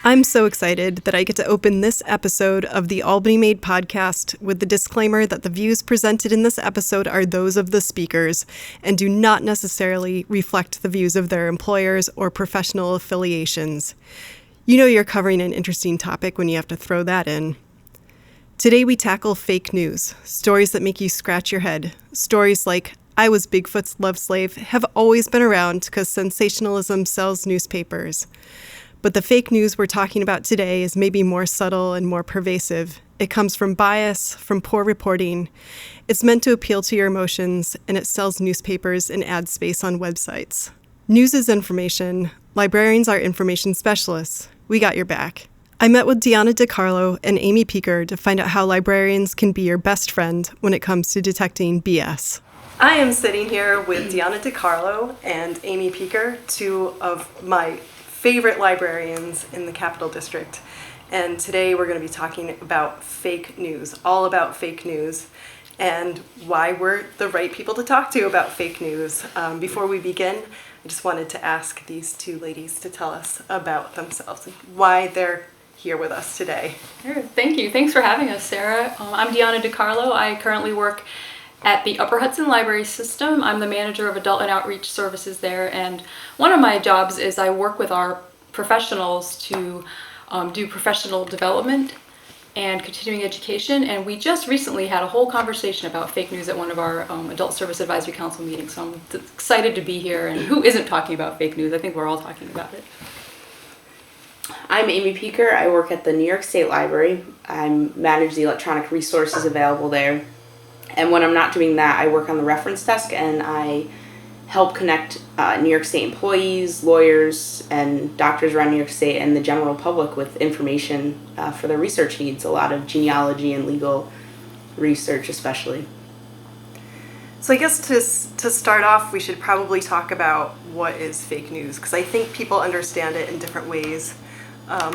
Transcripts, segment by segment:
I'm so excited that I get to open this episode of the Albany Made podcast with the disclaimer that the views presented in this episode are those of the speakers and do not necessarily reflect the views of their employers or professional affiliations. You know you're covering an interesting topic when you have to throw that in. Today we tackle fake news, stories that make you scratch your head. Stories like, I was Bigfoot's love slave, have always been around because sensationalism sells newspapers. But the fake news we're talking about today is maybe more subtle and more pervasive. It comes from bias, from poor reporting. It's meant to appeal to your emotions, and it sells newspapers and ad space on websites. News is information. Librarians are information specialists. We got your back. I met with Deanna DiCarlo and Amy Peeker to find out how librarians can be your best friend when it comes to detecting BS. I am sitting here with Deanna DiCarlo and Amy Peeker, two of my favorite librarians in the Capital District. And today we're going to be talking about fake news, all about fake news, and why we're the right people to talk to about fake news. Before we begin, I just wanted to ask these two ladies to tell us about themselves and why they're here with us today. Sure. Thank you. Thanks for having us, Sarah. I'm Deanna DiCarlo. I currently work at the Upper Hudson Library System. I'm the manager of adult and outreach services there, and one of my jobs is I work with our professionals to do professional development and continuing education, and we just recently had a whole conversation about fake news at one of our Adult Service Advisory Council meetings, so I'm excited to be here, and who isn't talking about fake news? I think we're all talking about it. I'm Amy Peeker. I work at the New York State Library. I manage the electronic resources available there. And when I'm not doing that, I work on the reference desk and I help connect New York State employees, lawyers, and doctors around New York State and the general public with information for their research needs, a lot of genealogy and legal research especially. So I guess to start off, we should probably talk about what is fake news, because I think people understand it in different ways.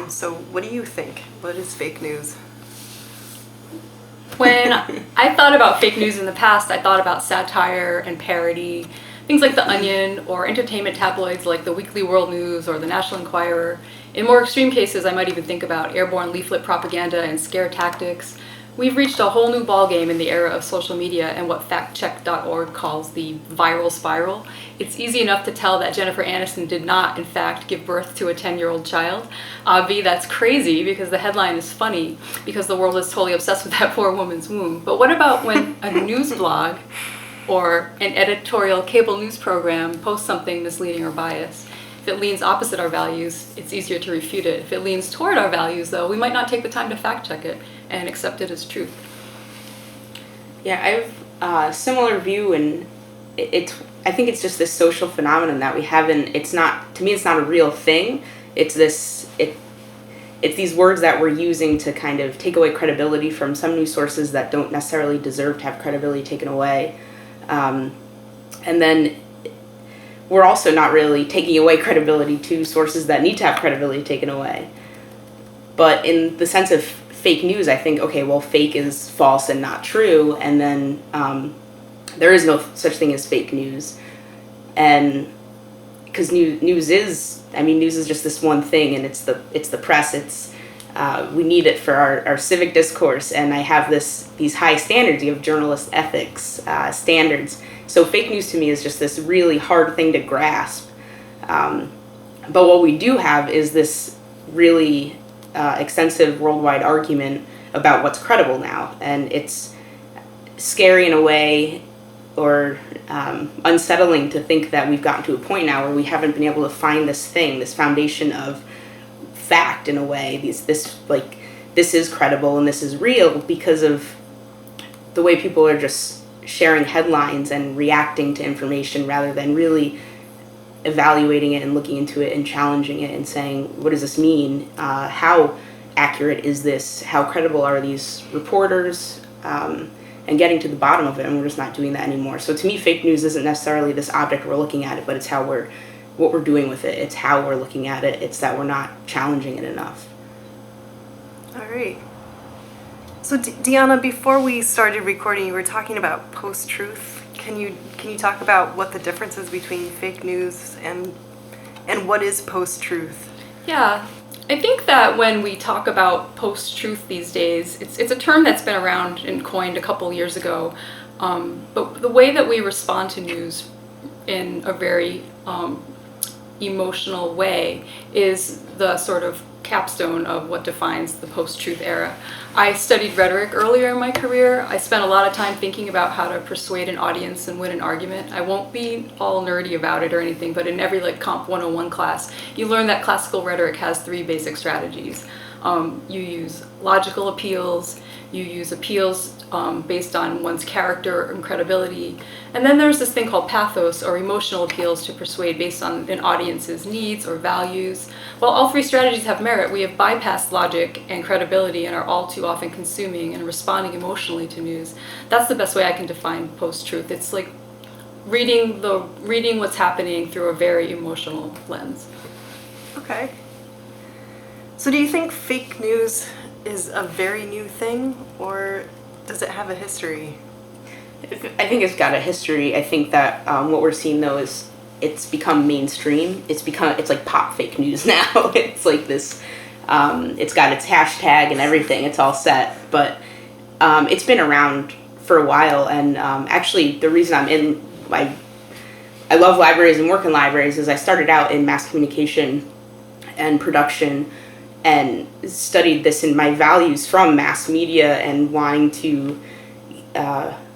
So what do you think? What is fake news? When I thought about fake news in the past, I thought about satire and parody, things like The Onion or entertainment tabloids like the Weekly World News or the National Enquirer. In more extreme cases, I might even think about airborne leaflet propaganda and scare tactics. We've reached a whole new ballgame in the era of social media and what factcheck.org calls the viral spiral. It's easy enough to tell that Jennifer Aniston did not, in fact, give birth to a 10-year-old child. That's crazy because the headline is funny because the world is totally obsessed with that poor woman's womb. But what about when a news blog or an editorial cable news program posts something misleading or biased? If it leans opposite our values, it's easier to refute it. If it leans toward our values, though, we might not take the time to fact check it and accept it as truth. Yeah, I have a similar view, and I think it's just this social phenomenon that we haven't, it's not a real thing. It's these words that we're using to kind of take away credibility from some news sources that don't necessarily deserve to have credibility taken away. And then we're also not really taking away credibility to sources that need to have credibility taken away. But in the sense of fake news, I think, okay, well, fake is false and not true, and then there is no such thing as fake news. And because news is just this one thing, and it's the press. We need it for our civic discourse, and I have these high standards. You have journalist ethics standards. So fake news to me is just this really hard thing to grasp. But what we do have is this really extensive worldwide argument about what's credible now, and it's scary in a way, or unsettling to think that we've gotten to a point now where we haven't been able to find this foundation of fact in a way. This is credible and this is real because of the way people are just sharing headlines and reacting to information rather than really evaluating it and looking into it and challenging it and saying, what does this mean? How accurate is this? How credible are these reporters? And getting to the bottom of it, and we're just not doing that anymore. So to me, fake news isn't necessarily this object we're looking at it, but it's what we're doing with it. It's how we're looking at it. It's that we're not challenging it enough. All right. So Deanna, before we started recording, you were talking about post-truth. Can you talk about what the difference is between fake news and what is post-truth? Yeah. I think that when we talk about post-truth these days, it's a term that's been around and coined a couple years ago, but the way that we respond to news in a very emotional way is the sort of capstone of what defines the post-truth era. I studied rhetoric earlier in my career. I spent a lot of time thinking about how to persuade an audience and win an argument. I won't be all nerdy about it or anything, but in every Comp 101 class, you learn that classical rhetoric has 3 basic strategies. You use logical appeals, you use appeals based on one's character and credibility, and then there's this thing called pathos, or emotional appeals to persuade based on an audience's needs or values. While all 3 strategies have merit, we have bypassed logic and credibility and are all too often consuming and responding emotionally to news. That's the best way I can define post-truth. It's like reading what's happening through a very emotional lens. Okay. So do you think fake news is a very new thing, or does it have a history? I think it's got a history. I think that what we're seeing though is it's become mainstream. It's like pop fake news now. It's like this. It's got its hashtag and everything. It's all set, but it's been around for a while. And actually, the reason I love libraries and work in libraries is I started out in mass communication and production, and studied this in my values from mass media and wanting to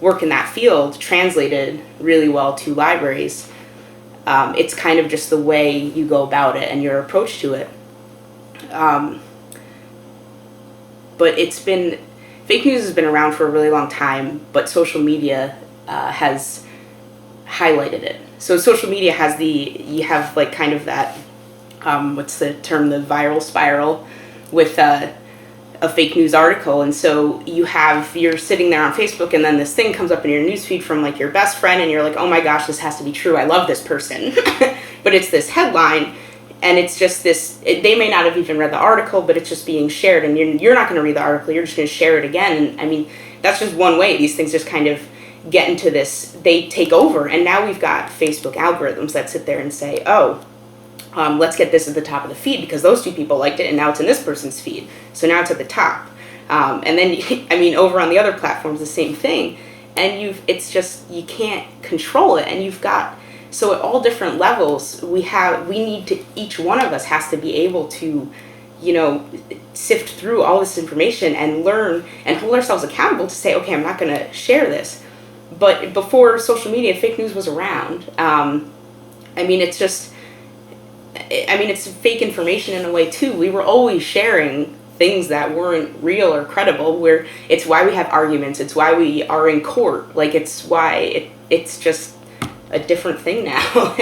work in that field translated really well to libraries. It's kind of just the way you go about it and your approach to it. But fake news has been around for a really long time, but social media has highlighted it. So social media has you have like kind of that, what's the term, the viral spiral with a fake news article. And so you're sitting there on Facebook, and then this thing comes up in your newsfeed from like your best friend, and you're like, oh my gosh, this has to be true. I love this person. But it's this headline, and it's just they may not have even read the article, but it's just being shared, and you're not going to read the article. You're just going to share it again. And I mean, that's just one way. These things just kind of get into this, they take over. And now we've got Facebook algorithms that sit there and say, oh, let's get this at the top of the feed because those 2 people liked it, and now it's in this person's feed. So now it's at the top. And then, I mean, over on the other platforms, the same thing. And it's just, you can't control it. And you've got, so at all different levels, each one of us has to be able to, sift through all this information and learn and hold ourselves accountable to say, okay, I'm not going to share this. But before social media, fake news was around. It's fake information in a way too. We were always sharing things that weren't real or credible. It's why we have arguments. It's why we are in court. Like, it's why it's just a different thing now.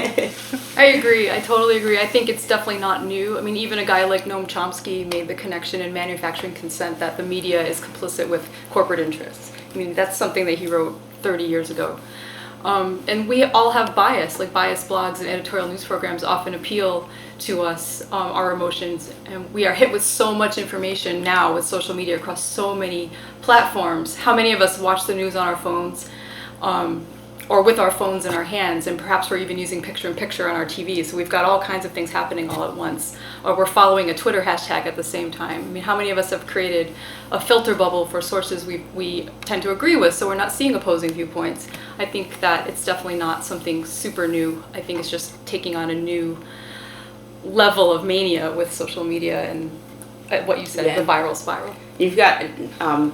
I agree. I totally agree. I think it's definitely not new. I mean, even a guy like Noam Chomsky made the connection in Manufacturing Consent that the media is complicit with corporate interests. I mean, that's something that he wrote 30 years ago. And we all have bias, like bias blogs and editorial news programs often appeal to us, our emotions, and we are hit with so much information now with social media across so many platforms. How many of us watch the news on our phones, or with our phones in our hands, and perhaps we're even using picture-in-picture on our TV, so we've got all kinds of things happening all at once, or we're following a Twitter hashtag at the same time. I mean, how many of us have created a filter bubble for sources we tend to agree with, so we're not seeing opposing viewpoints? I think that it's definitely not something super new. I think it's just taking on a new level of mania with social media and what you said, the viral spiral. You've got,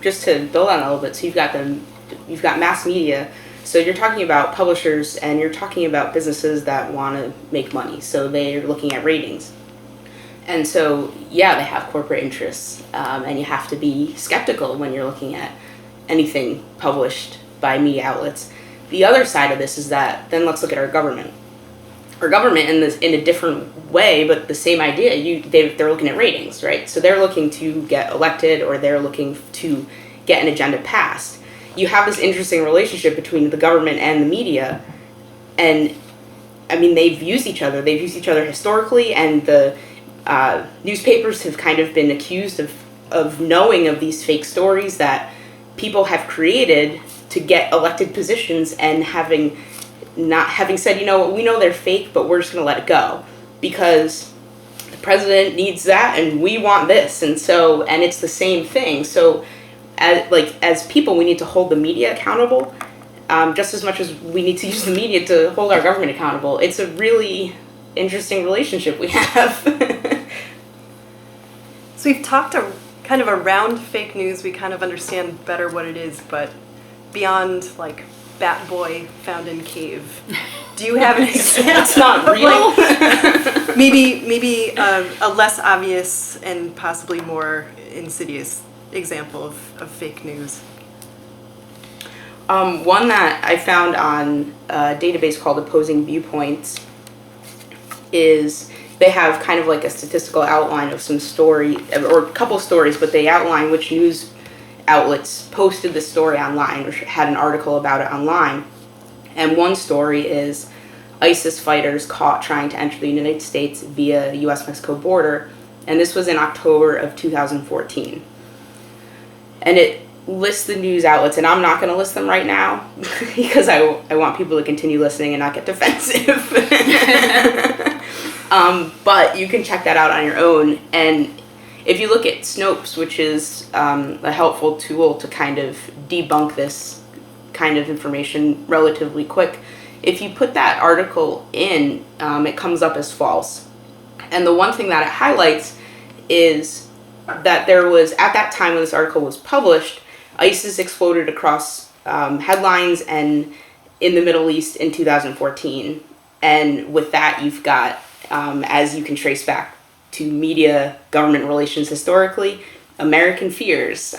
just to build on a little bit, so you've got mass media. So you're talking about publishers, and you're talking about businesses that want to make money. So they're looking at ratings. And so, yeah, they have corporate interests, and you have to be skeptical when you're looking at anything published by media outlets. The other side of this is that, then let's look at our government. Our government, in a different way, but the same idea, they're looking at ratings, right? So they're looking to get elected, or they're looking to get an agenda passed. You have this interesting relationship between the government and the media, and I mean, they've used each other historically, and the newspapers have kind of been accused of knowing of these fake stories that people have created to get elected positions, and having said, we know they're fake, but we're just going to let it go because the president needs that and we want this, and it's the same thing. So as people, we need to hold the media accountable, just as much as we need to use the media to hold our government accountable. It's a really interesting relationship we have. So we've talked kind of around fake news. We kind of understand better what it is, but beyond like Bat Boy found in cave, do you have an example? That's not real. Like, maybe a less obvious and possibly more insidious example of fake news. One that I found on a database called Opposing Viewpoints is they have kind of like a statistical outline of some story, or a couple stories, but they outline which news outlets posted the story online or had an article about it online. And one story is ISIS fighters caught trying to enter the United States via the US-Mexico border, and this was in October of 2014. And it lists the news outlets, and I'm not going to list them right now because I want people to continue listening and not get defensive. But you can check that out on your own. And if you look at Snopes, which is a helpful tool to kind of debunk this kind of information relatively quick, if you put that article in, it comes up as false. And the one thing that it highlights is that there was, at that time when this article was published, ISIS exploded across headlines and in the Middle East in 2014. And with that, you've got, as you can trace back to media government relations historically, American fears.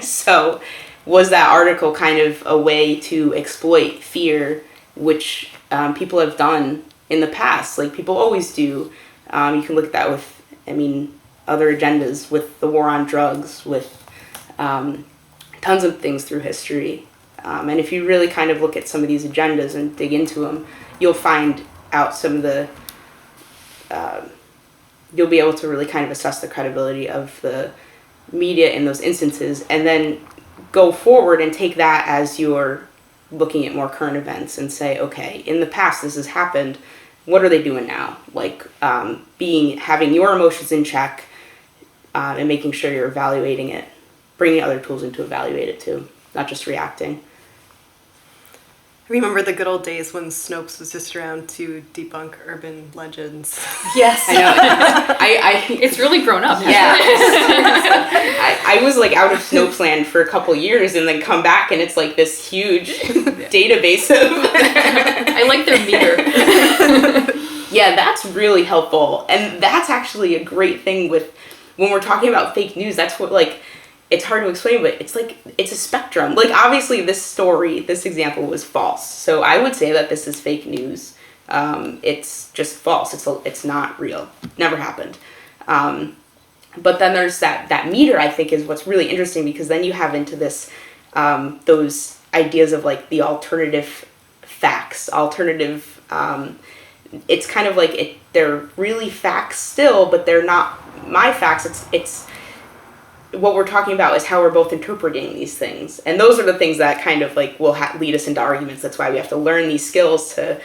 So was that article kind of a way to exploit fear, which people have done in the past, like people always do. You can look at that with, other agendas, with the war on drugs, with tons of things through history. And if you really kind of look at some of these agendas and dig into them, you'll find out some of the, you'll be able to really kind of assess the credibility of the media in those instances, and then go forward and take that as you're looking at more current events and say, okay, in the past this has happened, what are they doing now? Like having your emotions in check and making sure you're evaluating it, bringing other tools in to evaluate it too, not just reacting. I remember the good old days when Snopes was just around to debunk urban legends. Yes. I know. It's really grown up. Yeah. I was like out of Snopes land for a couple years and then come back and it's like this huge database of... I like their meter. Yeah, that's really helpful. And that's actually a great thing with, when we're talking about fake news, that's what like, it's hard to explain, but it's like, it's a spectrum. Like, obviously this example was false. So I would say that this is fake news. It's just false. It's not real. Never happened. But then there's that meter, I think, is what's really interesting, because then you have into this, those ideas of like the alternative facts, it's kind of like they're really facts still, but they're not my facts. It's what we're talking about is how we're both interpreting these things. And those are the things that kind of like will lead us into arguments. That's why we have to learn these skills to,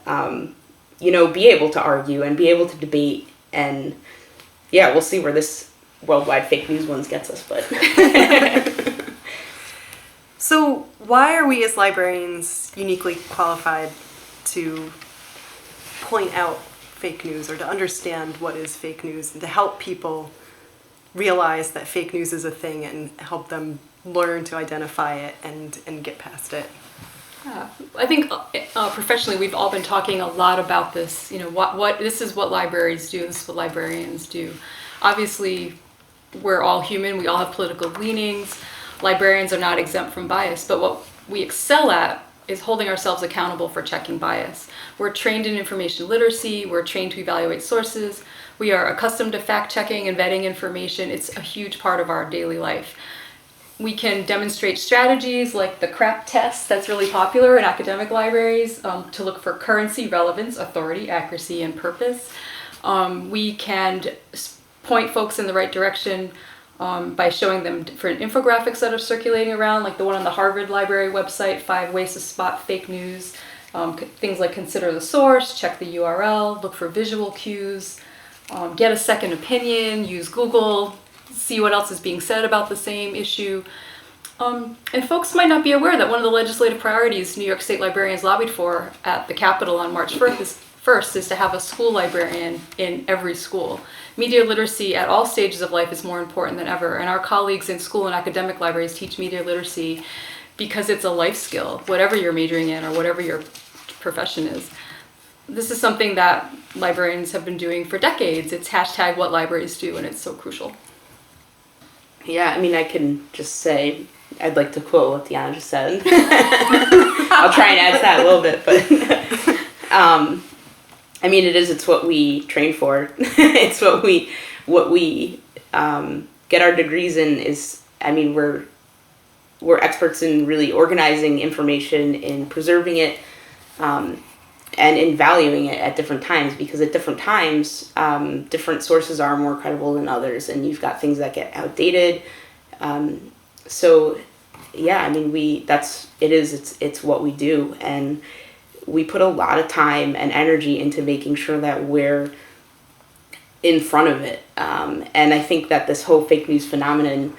be able to argue and be able to debate. And yeah, we'll see where this worldwide fake news ones gets us, but. So why are we as librarians uniquely qualified to point out fake news, or to understand what is fake news, and to help people realize that fake news is a thing and help them learn to identify it and get past it? Yeah, I think professionally we've all been talking a lot about this. What this is what libraries do. This is what librarians do. Obviously, we're all human. We all have political leanings. Librarians are not exempt from bias, but what we excel at is holding ourselves accountable for checking bias. We're trained in information literacy. We're trained to evaluate sources. We are accustomed to fact-checking and vetting information. It's a huge part of our daily life. We can demonstrate strategies like the CRAP test that's really popular in academic libraries to look for currency, relevance, authority, accuracy, and purpose. We can point folks in the right direction by showing them different infographics that are circulating around, like the one on the Harvard Library website, 5 ways to spot fake news. Things like consider the source, check the URL, look for visual cues. get a second opinion, use Google, see what else is being said about the same issue. And folks might not be aware that one of the legislative priorities New York State librarians lobbied for at the Capitol on March 1st is to have a school librarian in every school. Media literacy at all stages of life is more important than ever, and our colleagues in school and academic libraries teach media literacy because it's a life skill, whatever you're majoring in or whatever your profession is. This is something that librarians have been doing for decades. It's hashtag what libraries do, and it's so crucial. Yeah, I mean, I can just say, I'd like to quote what Deanna just said. I'll try and add to that a little bit, but I mean, it's what we train for. It's what we get our degrees in is, I mean, we're experts in really organizing information, in preserving it, and in valuing it at different times, because at different times, different sources are more credible than others, and you've got things that get outdated. So yeah, I mean, it's what we do, and we put a lot of time and energy into making sure that we're in front of it. And I think that this whole fake news phenomenon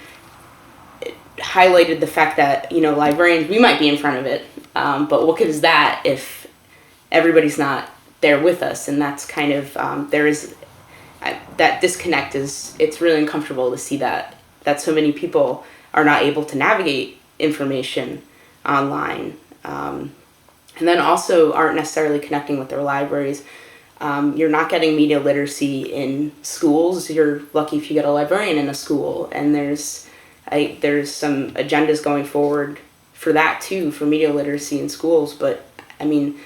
highlighted the fact that, librarians, we might be in front of it, but what good is that if everybody's not there with us? And that's kind of, that disconnect it's really uncomfortable to see that so many people are not able to navigate information online. And then also aren't necessarily connecting with their libraries. You're not getting media literacy in schools. You're lucky if you get a librarian in a school. And there's some agendas going forward for that too, for media literacy in schools. But I mean,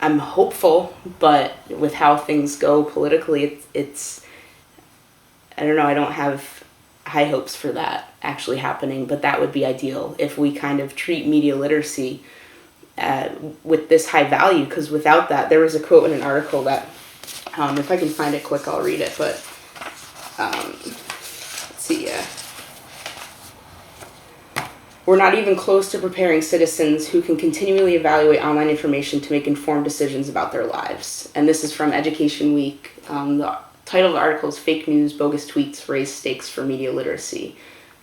I'm hopeful, but with how things go politically, it's I don't know, I don't have high hopes for that actually happening, but that would be ideal if we kind of treat media literacy with this high value, because without that, there was a quote in an article that, if I can find it quick, I'll read it, but let's see, we're not even close to preparing citizens who can continually evaluate online information to make informed decisions about their lives. And this is from Education Week. The title of the article is Fake News, Bogus Tweets Raise Stakes for Media Literacy.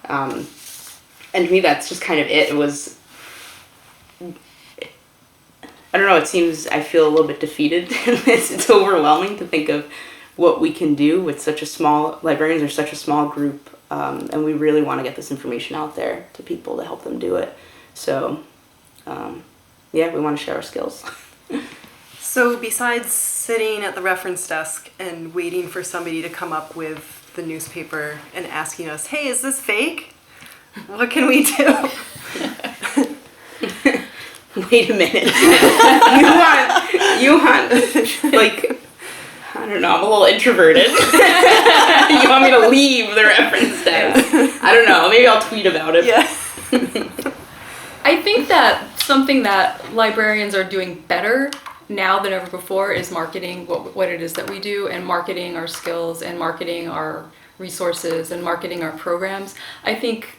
And to me, that's just kind of it. It was, I don't know, I feel a little bit defeated. It's overwhelming to think of what we can do with librarians are such a small group, and we really want to get this information out there to people to help them do it. So, we want to share our skills. So besides sitting at the reference desk and waiting for somebody to come up with the newspaper and asking us, hey, is this fake? What can we do? Wait a minute. you want, like, I don't know, I'm a little introverted. You want me to leave the reference desk? I don't know, maybe I'll tweet about it. Yeah. I think that something that librarians are doing better now than ever before is marketing what it is that we do, and marketing our skills, and marketing our resources, and marketing our programs. I think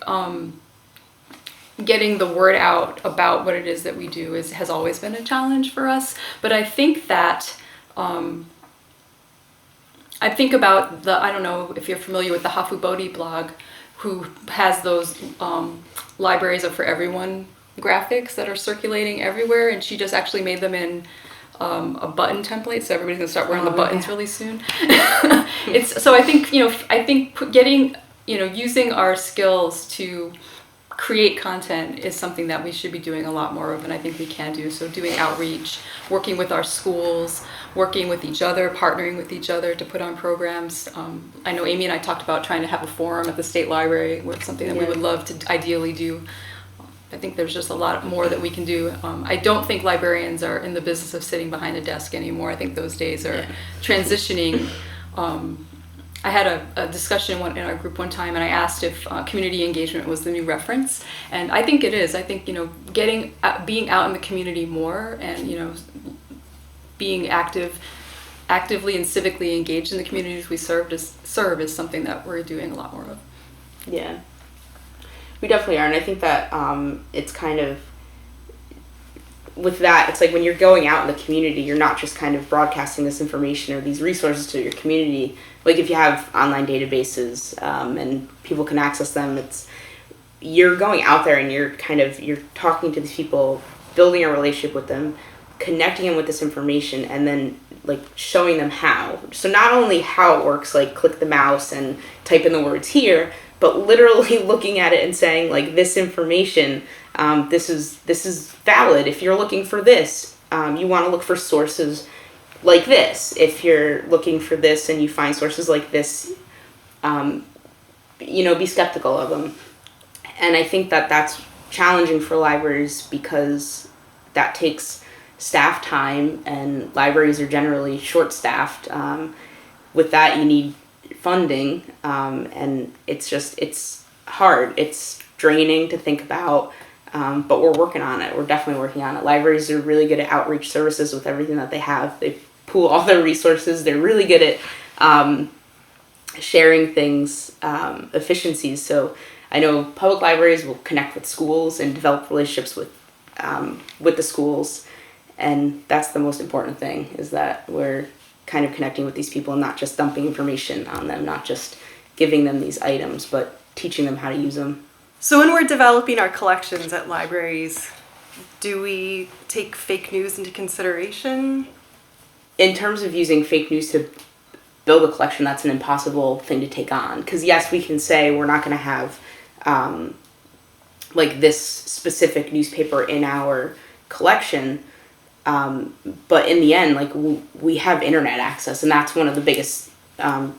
getting the word out about what it is that we do has always been a challenge for us. But I think that I think about I don't know if you're familiar with the Hafu Bodhi blog, who has those libraries are for everyone graphics that are circulating everywhere, and she just actually made them in a button template, so everybody's gonna start wearing the buttons really soon. So I think getting, using our skills to create content is something that we should be doing a lot more of, and I think we can do. So doing outreach, working with our schools, working with each other, partnering with each other to put on programs. I know Amy and I talked about trying to have a forum at the State Library, where it's something that we would love to ideally do. I think there's just a lot more that we can do. I don't think librarians are in the business of sitting behind a desk anymore. I think those days are transitioning. I had a discussion in our group one time, and I asked if community engagement was the new reference, and I think it is. I think being out in the community more, and being actively and civically engaged in the communities we serve is something that we're doing a lot more of. Yeah, we definitely are, and I think that it's kind of with that, it's like when you're going out in the community, you're not just kind of broadcasting this information or these resources to your community. Like if you have online databases and people can access them, you're going out there and you're talking to these people, building a relationship with them, connecting them with this information, and then like showing them how. So not only how it works, like click the mouse and type in the words here, but literally looking at it and saying like this information, this is valid. If you're looking for this, you want to look for sources like this. If you're looking for this and you find sources like this, be skeptical of them. And I think that that's challenging for libraries because that takes staff time, and libraries are generally short-staffed. With that, you need funding, and it's hard. It's draining to think about, but we're working on it. We're definitely working on it. Libraries are really good at outreach services with everything that they have. They pool all their resources. They're really good at sharing things, efficiencies. So I know public libraries will connect with schools and develop relationships with the schools, and that's the most important thing, is that we're kind of connecting with these people and not just dumping information on them, not just giving them these items, but teaching them how to use them. So when we're developing our collections at libraries, do we take fake news into consideration? In terms of using fake news to build a collection, that's an impossible thing to take on. Because yes, we can say we're not going to have like this specific newspaper in our collection, but in the end, like we have internet access, and that's one of the biggest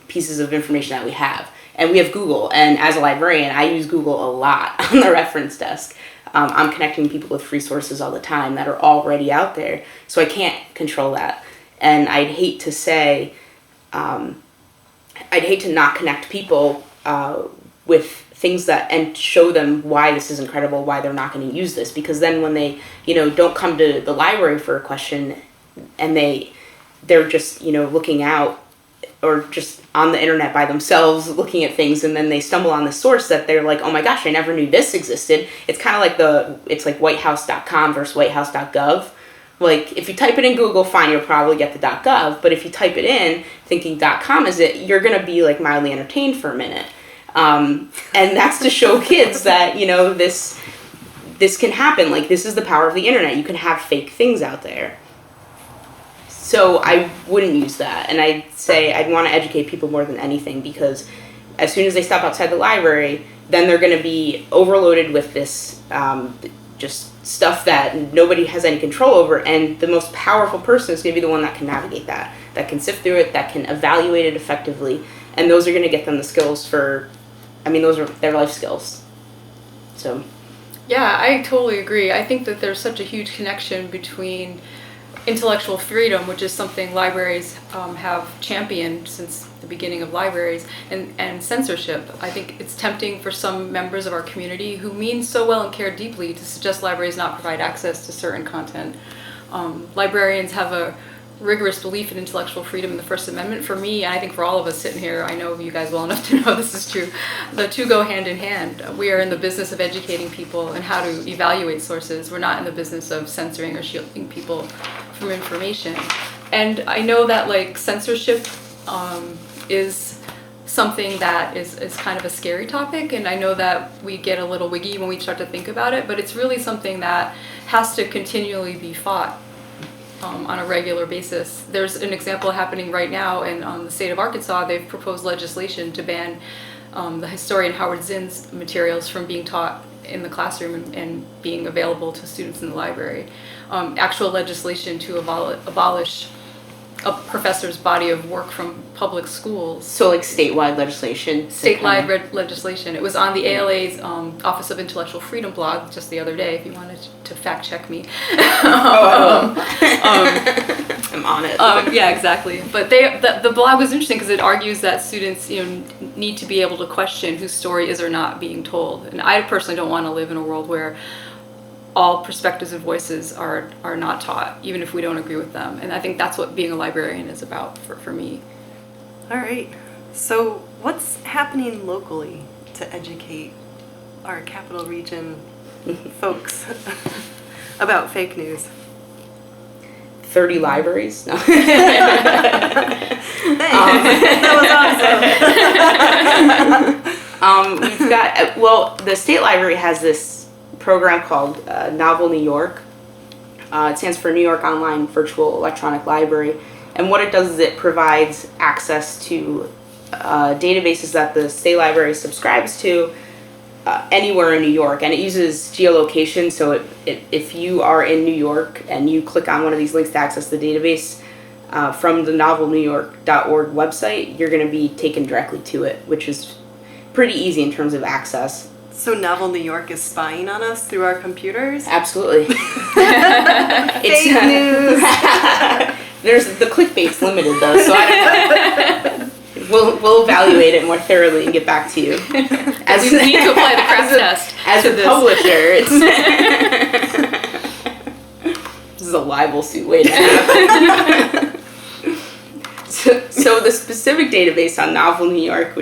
pieces of information that we have. And we have Google, and as a librarian, I use Google a lot on the reference desk. I'm connecting people with free sources all the time that are already out there, so I can't control that. And I'd hate to not connect people with things and show them why this is incredible, why they're not going to use this. Because then when they, don't come to the library for a question, and they're just, looking out or just on the internet by themselves looking at things, and then they stumble on this source that they're like, oh my gosh, I never knew this existed. It's kind of like it's like whitehouse.com versus whitehouse.gov. Like, if you type it in Google, fine, you'll probably get the .gov, but if you type it in thinking .com is it, you're going to be like mildly entertained for a minute. And that's to show kids that, this can happen. Like, this is the power of the internet. You can have fake things out there. So I wouldn't use that. And I'd say I'd want to educate people more than anything, because as soon as they step outside the library, then they're going to be overloaded with this just stuff that nobody has any control over. And the most powerful person is going to be the one that can navigate that can sift through it, that can evaluate it effectively. And those are going to get them the skills those are their life skills. So. Yeah, I totally agree. I think that there's such a huge connection between intellectual freedom, which is something libraries have championed since the beginning of libraries, and censorship. I think it's tempting for some members of our community who mean so well and care deeply to suggest libraries not provide access to certain content. Librarians have a rigorous belief in intellectual freedom and the First Amendment. For me, and I think for all of us sitting here, I know you guys well enough to know this is true, the two go hand in hand. We are in the business of educating people and how to evaluate sources. We're not in the business of censoring or shielding people from information. And I know that like censorship is something that is kind of a scary topic, and I know that we get a little wiggy when we start to think about it, but it's really something that has to continually be fought on a regular basis. There's an example happening right now in the state of Arkansas. They've proposed legislation to ban the historian Howard Zinn's materials from being taught in the classroom and being available to students in the library. Actual legislation to abolish a professor's body of work from public schools. So like statewide legislation? Statewide legislation. It was on the ALA's Office of Intellectual Freedom blog just the other day, if you wanted to fact check me. I'm on it. Yeah, exactly. But the blog was interesting because it argues that students need to be able to question whose story is or not being told. And I personally don't want to live in a world where all perspectives and voices are not taught, even if we don't agree with them. And I think that's what being a librarian is about for me. All right. So what's happening locally to educate our capital region folks about fake news? 30 libraries. No. Thanks. That was awesome. We've got, well, the State Library has this program called Novel New York. It stands for New York Online Virtual Electronic Library. And what it does is it provides access to databases that the State Library subscribes to anywhere in New York. And it uses geolocation, so if you are in New York and you click on one of these links to access the database from the novelnewyork.org website, you're going to be taken directly to it, which is pretty easy in terms of access. So Novel New York is spying on us through our computers? Absolutely. Fake news. The clickbait's limited though, so I don't know. We'll evaluate it more thoroughly and get back to you. As we need to apply the crash test as a publisher, this is a libel suit waiting to happen. So the specific database on Novel New York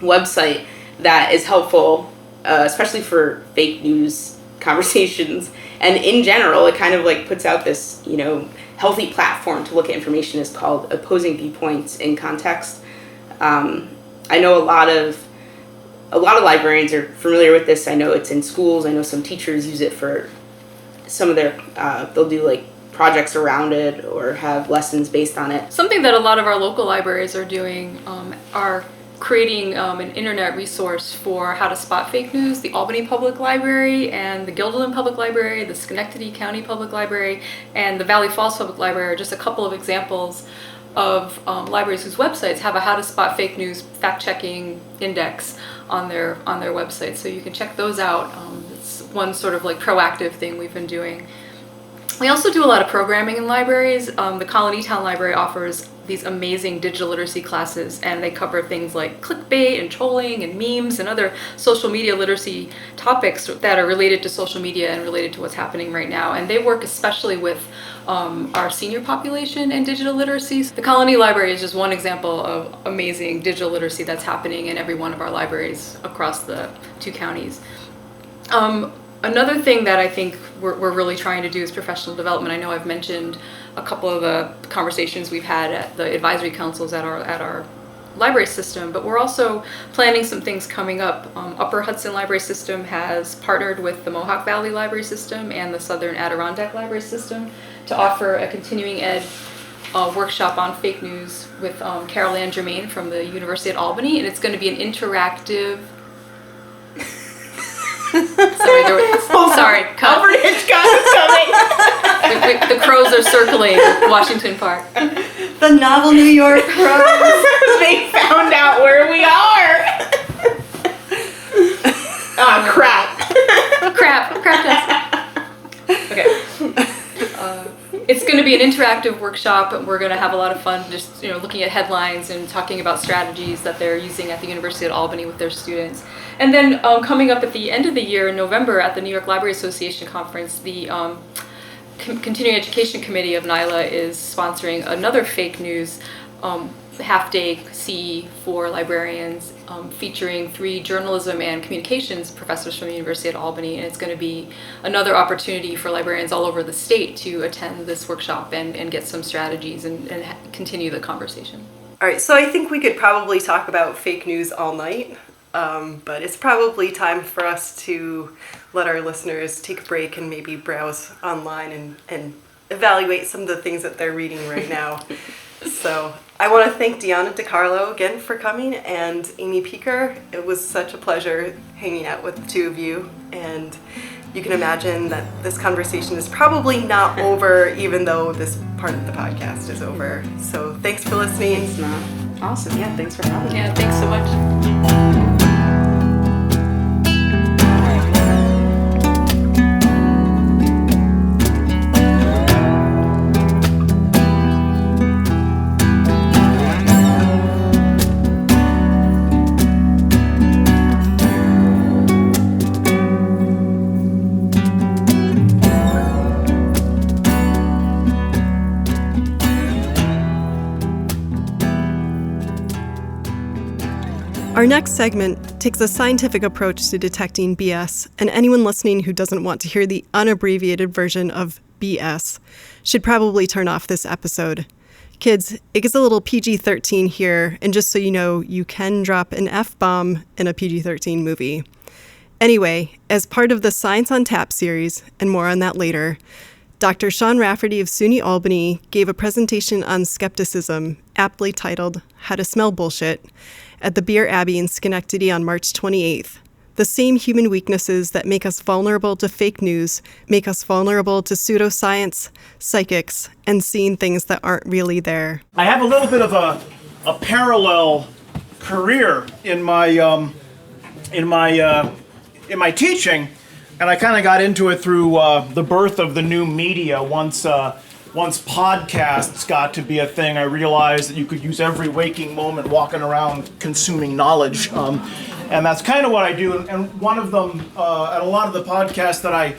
website that is helpful, especially for fake news conversations, and in general, it kind of like puts out this, healthy platform to look at information, is called Opposing Viewpoints in Context. I know a lot of librarians are familiar with this. I know it's in schools. I know some teachers use it for some of their, they'll do like projects around it or have lessons based on it. Something that a lot of our local libraries are doing are creating an internet resource for how to spot fake news. The Albany Public Library and the Guilderland Public Library, the Schenectady County Public Library, and the Valley Falls Public Library are just a couple of examples of libraries whose websites have a how to spot fake news fact-checking index on their website. So you can check those out. It's one sort of like proactive thing we've been doing. We also do a lot of programming in libraries. The Colonytown Library offers these amazing digital literacy classes, and they cover things like clickbait and trolling and memes and other social media literacy topics that are related to social media and related to what's happening right now. And they work especially with our senior population and digital literacy. The Colony Library is just one example of amazing digital literacy that's happening in every one of our libraries across the 2 counties. Another thing that I think we're really trying to do is professional development. I know I've mentioned a couple of the conversations we've had at the advisory councils at our library system, but we're also planning some things coming up. Upper Hudson Library System has partnered with the Mohawk Valley Library System and the Southern Adirondack Library System to offer a continuing ed workshop on fake news with Carol Ann Germain from the University at Albany, and it's going to be an interactive. Sorry, cut. Alfred Hitchcock is coming. The crows are circling Washington Park. The Novel New York crows. They found out where we are. Oh, crap test. Okay. It's going to be an interactive workshop, and we're going to have a lot of fun just looking at headlines and talking about strategies that they're using at the University at Albany with their students. And then coming up at the end of the year in November at the New York Library Association conference, the Continuing Education Committee of NYLA is sponsoring another fake news half-day CE for librarians featuring 3 journalism and communications professors from the University at Albany, and it's going to be another opportunity for librarians all over the state to attend this workshop and get some strategies and continue the conversation. All right, so I think we could probably talk about fake news all night, but it's probably time for us to let our listeners take a break and maybe browse online and evaluate some of the things that they're reading right now. So I want to thank Deanna DiCarlo again for coming, and Amy Peaker. It was such a pleasure hanging out with the 2 of you, and you can imagine that this conversation is probably not over, even though this part of the podcast is over. So thanks for listening. It's not. Awesome. Yeah, thanks for having me. Yeah, thanks so much. Our next segment takes a scientific approach to detecting BS, and anyone listening who doesn't want to hear the unabbreviated version of BS, should probably turn off this episode. Kids, it gets a little PG-13 here, and just so you know, you can drop an F-bomb in a PG-13 movie. Anyway, as part of the Science on Tap series, and more on that later, Dr. Sean Rafferty of SUNY Albany gave a presentation on skepticism, aptly titled How to Smell Bullshit, at the Beer Abbey in Schenectady on March 28th. The same human weaknesses that make us vulnerable to fake news make us vulnerable to pseudoscience, psychics, and seeing things that aren't really there. I have a little bit of a parallel career in my teaching, and I kind of got into it through the birth of the new media. Once podcasts got to be a thing, I realized that you could use every waking moment walking around consuming knowledge. And that's kind of what I do. And one of them, and a lot of the podcasts that I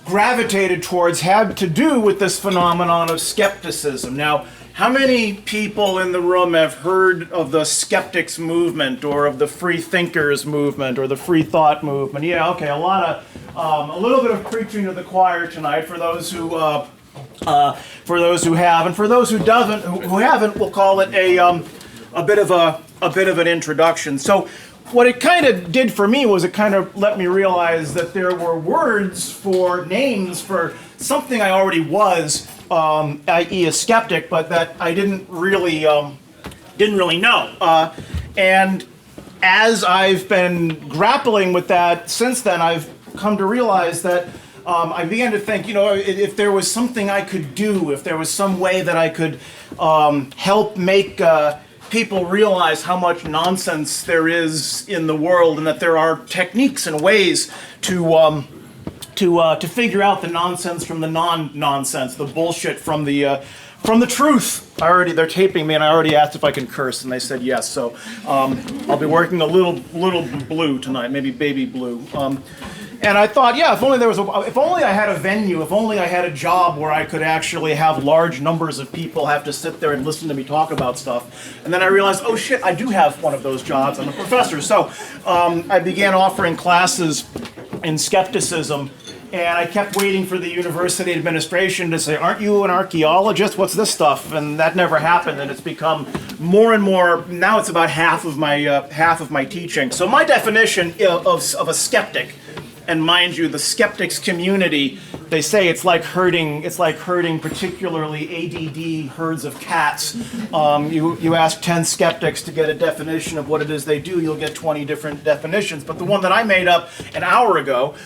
gravitated towards had to do with this phenomenon of skepticism. Now, how many people in the room have heard of the skeptics movement or of the free thinkers movement or the free thought movement? Yeah, okay, a little bit of preaching to the choir tonight for those who have, and for those who haven't, we'll call it a bit of an introduction. So, what it kind of did for me was it kind of let me realize that there were names for something I already was, i.e. a skeptic, but that I didn't really know. And as I've been grappling with that since then, I've come to realize that I began to think, if there was something I could do, if there was some way that I could help make people realize how much nonsense there is in the world, and that there are techniques and ways to figure out the nonsense from the non-nonsense, the bullshit from the truth. They're taping me, and I already asked if I can curse, and they said yes. So I'll be working a little blue tonight, maybe baby blue. And I thought, if only I had a venue, if only I had a job where I could actually have large numbers of people have to sit there and listen to me talk about stuff. And then I realized, oh shit, I do have one of those jobs. I'm a professor. So I began offering classes in skepticism, and I kept waiting for the university administration to say, aren't you an archaeologist? What's this stuff? And that never happened, and it's become more and more, now it's about half of my teaching. So my definition of a skeptic, and mind you, the skeptics community, they say it's like herding particularly ADD herds of cats. You ask 10 skeptics to get a definition of what it is they do, you'll get 20 different definitions. But the one that I made up an hour ago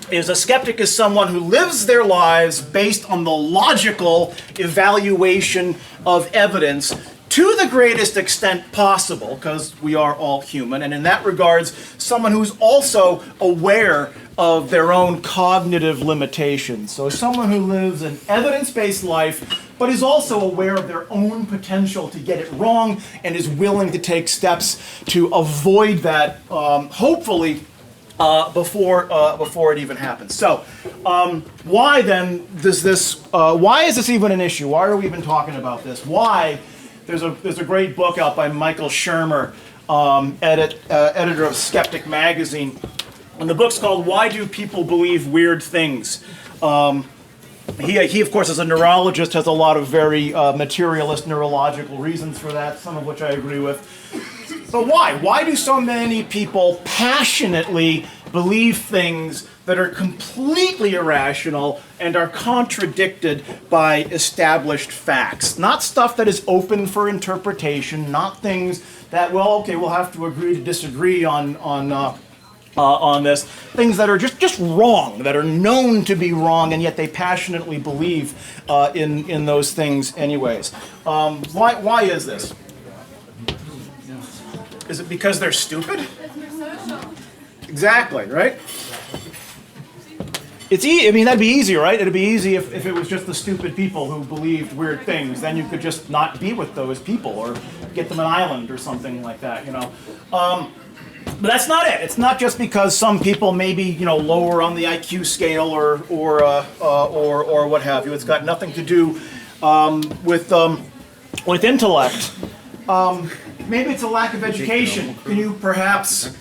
is a skeptic is someone who lives their lives based on the logical evaluation of evidence to the greatest extent possible, because we are all human, and in that regards, someone who's also aware of their own cognitive limitations. So someone who lives an evidence-based life, but is also aware of their own potential to get it wrong, and is willing to take steps to avoid that, hopefully, before it even happens. So, why then does this? Why is this even an issue? Why are we even talking about this? Why? There's a great book out by Michael Shermer, editor of Skeptic Magazine, and the book's called "Why Do People Believe Weird Things?" He of course, as a neurologist, has a lot of very materialist neurological reasons for that, some of which I agree with. But why? Why do so many people passionately believe things that are completely irrational and are contradicted by established facts? Not stuff that is open for interpretation, not things that, we'll have to agree to disagree on this. Things that are just wrong, that are known to be wrong, and yet they passionately believe in those things anyways. Why is this? Is it because they're stupid? Exactly, right? It's that'd be easy, right? It'd be easy if it was just the stupid people who believed weird things. Then you could just not be with those people or get them an island or something like that, But that's not it. It's not just because some people may be, lower on the IQ scale or what have you. It's got nothing to do with intellect. Maybe it's a lack of education. Can you perhaps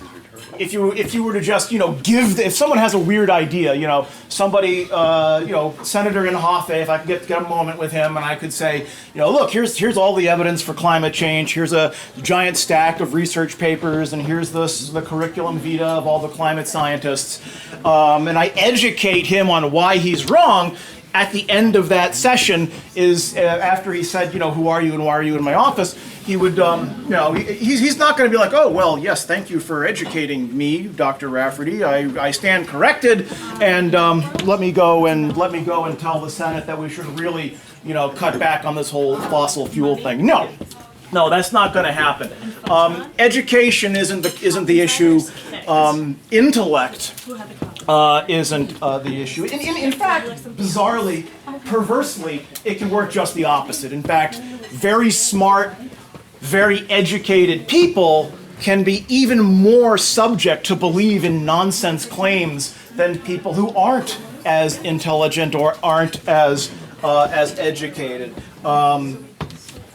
if you were to just, if someone has a weird idea, somebody, Senator Inhofe, if I could get a moment with him and I could say, look, here's all the evidence for climate change, here's a giant stack of research papers, and here's the curriculum vitae of all the climate scientists, and I educate him on why he's wrong. At the end of that session is after he said, who are you and why are you in my office, he would, he's not going to be like, oh, well, yes, thank you for educating me, Dr. Rafferty. I stand corrected, and let me go and tell the Senate that we should really, cut back on this whole fossil fuel thing. No, that's not going to happen. Education isn't the issue. Intellect isn't the issue. In fact, bizarrely, perversely, it can work just the opposite. In fact, very smart, very educated people can be even more subject to believe in nonsense claims than people who aren't as intelligent or aren't as educated.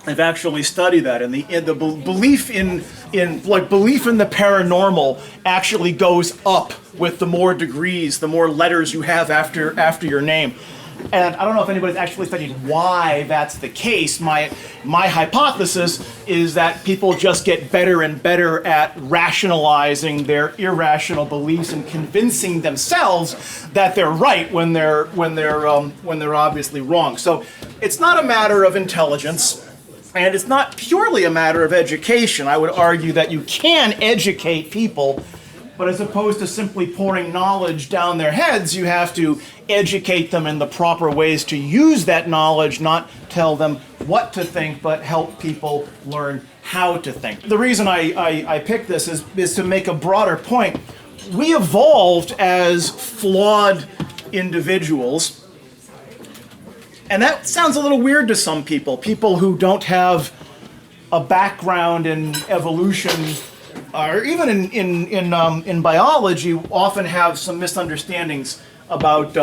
I've actually studied that, and the belief in the paranormal actually goes up with the more degrees, the more letters you have after your name. And I don't know if anybody's actually studied why that's the case. My hypothesis is that people just get better and better at rationalizing their irrational beliefs and convincing themselves that they're right when they're obviously wrong. So it's not a matter of intelligence. And it's not purely a matter of education. I would argue that you can educate people, but as opposed to simply pouring knowledge down their heads, you have to educate them in the proper ways to use that knowledge, not tell them what to think, but help people learn how to think. The reason I picked this is to make a broader point. We evolved as flawed individuals. And that sounds a little weird to some people who don't have a background in evolution, or even in biology, often have some misunderstandings about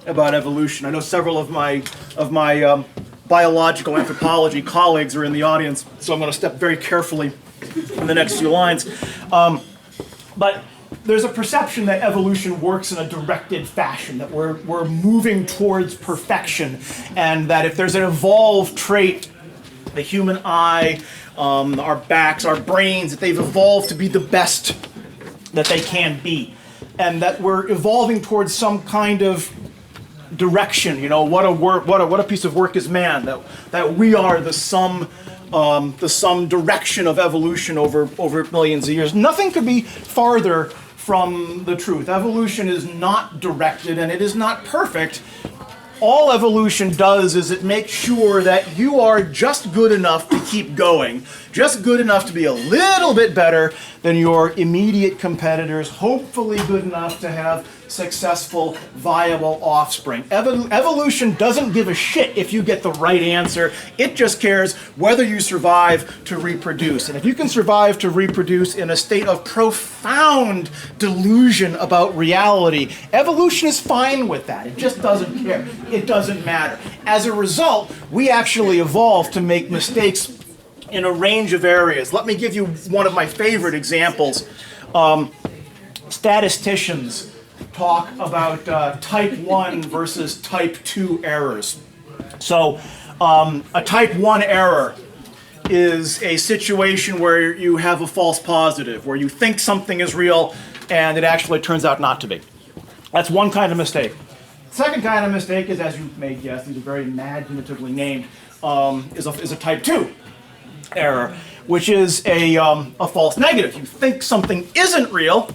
evolution. I know several of my biological anthropology colleagues are in the audience, so I'm going to step very carefully in the next few lines. But there's a perception that evolution works in a directed fashion, that we're moving towards perfection, and that if there's an evolved trait, the human eye, our backs, our brains, that they've evolved to be the best that they can be, and that we're evolving towards some kind of direction. What a piece of work is man. That we are the sum direction of evolution over millions of years. Nothing could be farther from the truth. Evolution is not directed and it is not perfect. All evolution does is it makes sure that you are just good enough to keep going, just good enough to be a little bit better than your immediate competitors, hopefully good enough to have successful, viable offspring. Evolution doesn't give a shit if you get the right answer. It just cares whether you survive to reproduce. And if you can survive to reproduce in a state of profound delusion about reality, evolution is fine with that. It just doesn't care. It doesn't matter. As a result, we actually evolved to make mistakes in a range of areas. Let me give you one of my favorite examples. Statisticians talk about type 1 versus type 2 errors. So a type 1 error is a situation where you have a false positive, where you think something is real and it actually turns out not to be. That's one kind of mistake. Second kind of mistake is, as you may guess, these are very imaginatively named, is a type 2 error, which is a false negative. You think something isn't real,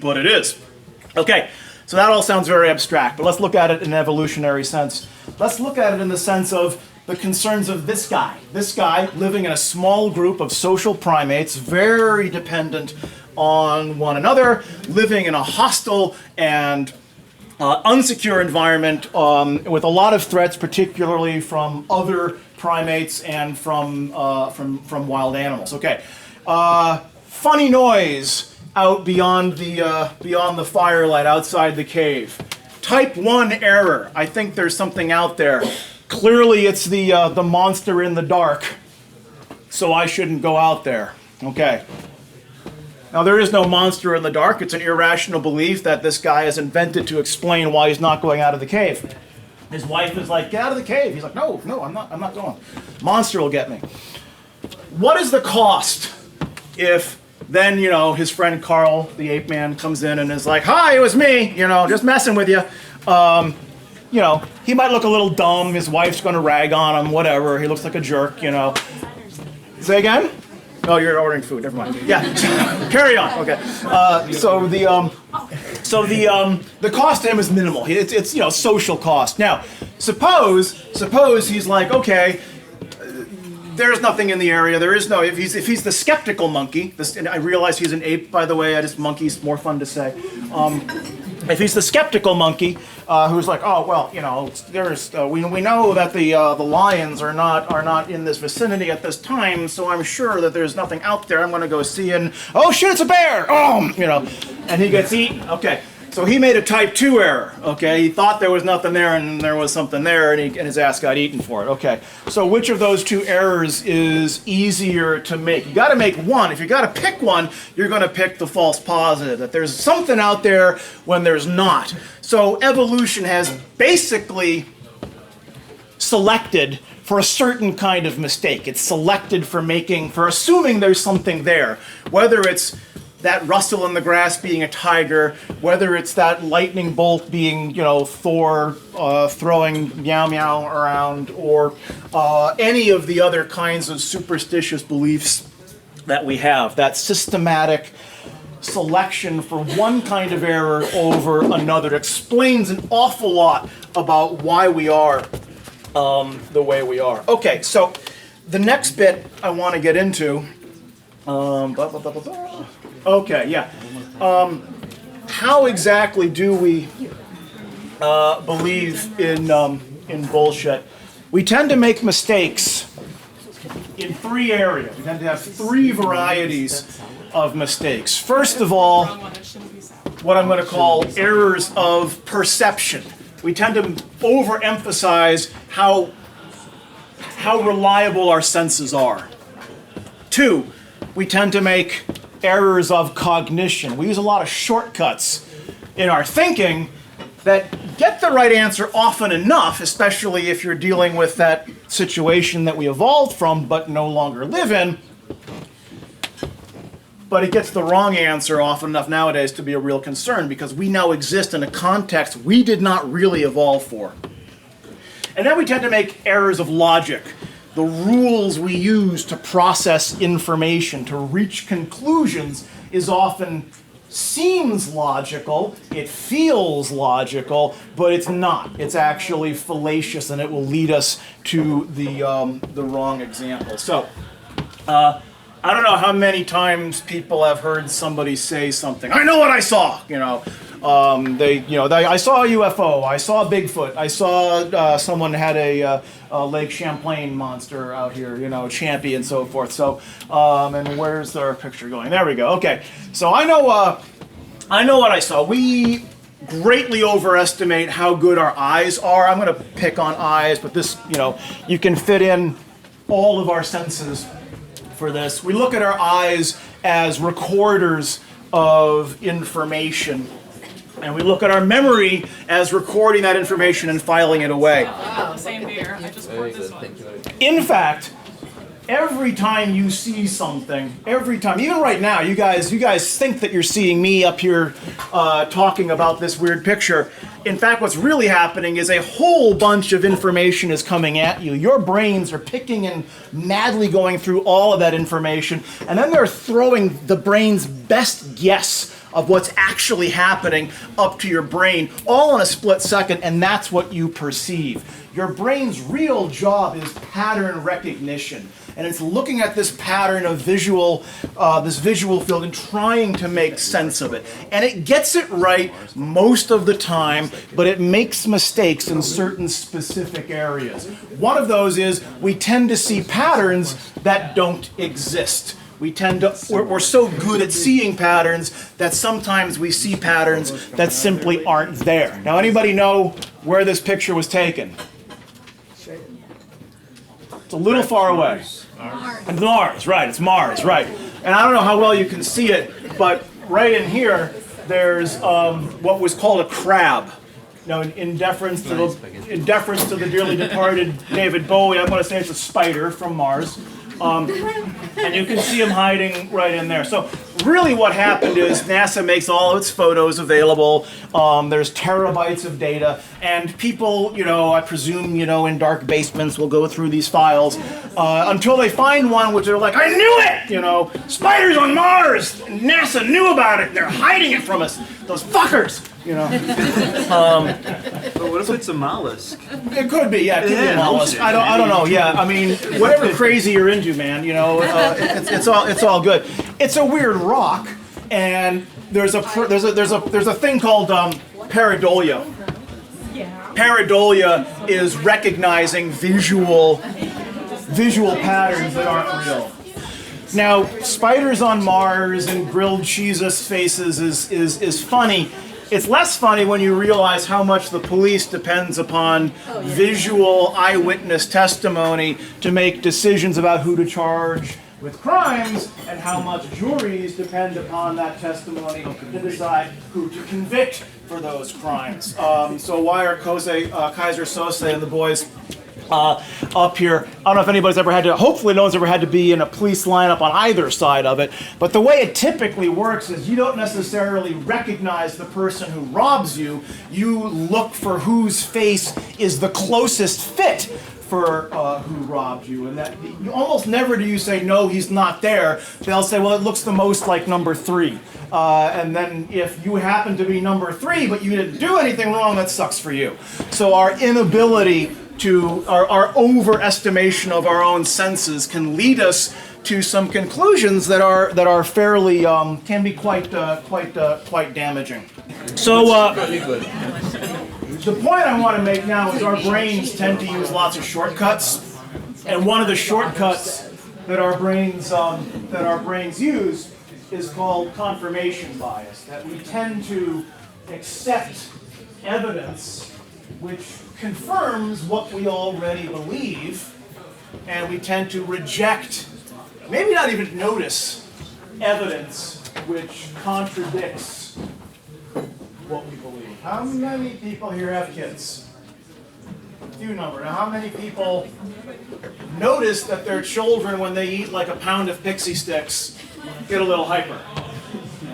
but it is. Okay, so that all sounds very abstract, but let's look at it in an evolutionary sense. Let's look at it in the sense of the concerns of this guy. This guy living in a small group of social primates, very dependent on one another, living in a hostile and unsecure environment with a lot of threats, particularly from other primates and from wild animals. Okay, funny noise out beyond the firelight outside the cave. Type 1 error. I think there's something out there. Clearly, it's the monster in the dark, so I shouldn't go out there. Okay. Now, there is no monster in the dark. It's an irrational belief that this guy has invented to explain why he's not going out of the cave. His wife is like, get out of the cave. He's like, no, I'm not going. Monster will get me. What is the cost if then, his friend Carl, the ape man, comes in and is like, hi, it was me, just messing with you. He might look a little dumb. His wife's going to rag on him, whatever. He looks like a jerk, Say again? Oh, you're ordering food. Never mind. Yeah. Carry on. Okay. So the cost to him is minimal. It's social cost. Now, suppose he's like, okay, there's nothing in the area. There is no. If he's the skeptical monkey. And I realize he's an ape, by the way. Monkey's more fun to say. If he's the skeptical monkey who's like, oh well, there's we know that the lions are not in this vicinity at this time, so I'm sure that there's nothing out there. I'm going to go see, and oh shit, it's a bear. And he gets eaten. Okay, so he made a type 2 error. Okay, he thought there was nothing there, and there was something there, and his ass got eaten for it. Okay, so which of those two errors is easier to make? You got to make one. If you got to pick one, you're going to pick the false positive, that there's something out there when there's not. So evolution has basically selected for a certain kind of mistake. It's selected for assuming there's something there, whether it's that rustle in the grass being a tiger, whether it's that lightning bolt being, Thor throwing meow meow around, or any of the other kinds of superstitious beliefs that we have. That systematic selection for one kind of error over another. It explains an awful lot about why we are the way we are. Okay, so the next bit I want to get into. Okay, yeah. How exactly do we believe in bullshit? We tend to make mistakes in 3 areas. We tend to have 3 varieties of mistakes. First of all, what I'm going to call errors of perception. We tend to overemphasize how reliable our senses are. 2, we tend to make errors of cognition. We use a lot of shortcuts in our thinking that get the right answer often enough, especially if you're dealing with that situation that we evolved from but no longer live in. But it gets the wrong answer often enough nowadays to be a real concern, because we now exist in a context we did not really evolve for. And then we tend to make errors of logic. The rules we use to process information, to reach conclusions, is often seems logical, it feels logical, but it's not. It's actually fallacious, and it will lead us to the wrong example. So, I don't know how many times people have heard somebody say something. I know what I saw. I saw a UFO. I saw Bigfoot. I saw someone had a Lake Champlain monster out here. Champy and so forth. So, and where's our picture going? There we go. Okay. So I know what I saw. We greatly overestimate how good our eyes are. I'm going to pick on eyes, but this, you can fit in all of our senses for this. We look at our eyes as recorders of information, and we look at our memory as recording that information and filing it away. Wow, same here. I just poured this one. In fact, every time you see something, even right now, you guys think that you're seeing me up here talking about this weird picture. In fact, what's really happening is a whole bunch of information is coming at you. Your brains are picking and madly going through all of that information, and then they're throwing the brain's best guess of what's actually happening up to your brain, all in a split second, and that's what you perceive. Your brain's real job is pattern recognition, and it's looking at this pattern of this visual field and trying to make sense of it. And it gets it right most of the time, but it makes mistakes in certain specific areas. One of those is we tend to see patterns that don't exist. We're so good at seeing patterns that sometimes we see patterns that simply aren't there. Now, anybody know where this picture was taken? It's a little far away. Mars, right, it's Mars, right. And I don't know how well you can see it, but right in here, there's what was called a crab. Now, in deference to the dearly departed David Bowie, I'm going to say it's a spider from Mars. And you can see him hiding right in there. So really what happened is NASA makes all of its photos available. There's terabytes of data. And people, I presume, in dark basements will go through these files until they find one which they're like, I knew it! Spiders on Mars! NASA knew about it! They're hiding it from us! Those fuckers! But what if it's a mollusk? It could be, yeah, it could be a mollusk. I don't know, yeah. I mean, whatever crazy you're into, man, it's all good. It's a weird rock, and there's a thing called pareidolia. Pareidolia is recognizing visual patterns that aren't real. Now, spiders on Mars and grilled Jesus faces is funny. It's less funny when you realize how much the police depends upon visual eyewitness testimony to make decisions about who to charge with crimes, and how much juries depend upon that testimony to decide who to convict for those crimes. So why are Kaiser Sose and the boys up here? I don't know if anybody's ever had to, hopefully no one's ever had to be in a police lineup on either side of it, but the way it typically works is you don't necessarily recognize the person who robs you, you look for whose face is the closest fit for who robbed you, and that you almost never do you say, no, he's not there. They'll say, well, it looks the most like number 3. And then if you happen to be number 3, but you didn't do anything wrong, that sucks for you. So our inability to, our overestimation of our own senses can lead us to some conclusions that are fairly, can be quite damaging. So, the point I want to make now is our brains tend to use lots of shortcuts, and one of the shortcuts that our brains use is called confirmation bias. That we tend to accept evidence which confirms what we already believe, and we tend to reject, maybe not even notice, evidence which contradicts what we believe. How many people here have kids? Few number. Now, how many people notice that their children, when they eat like a pound of pixie sticks, get a little hyper?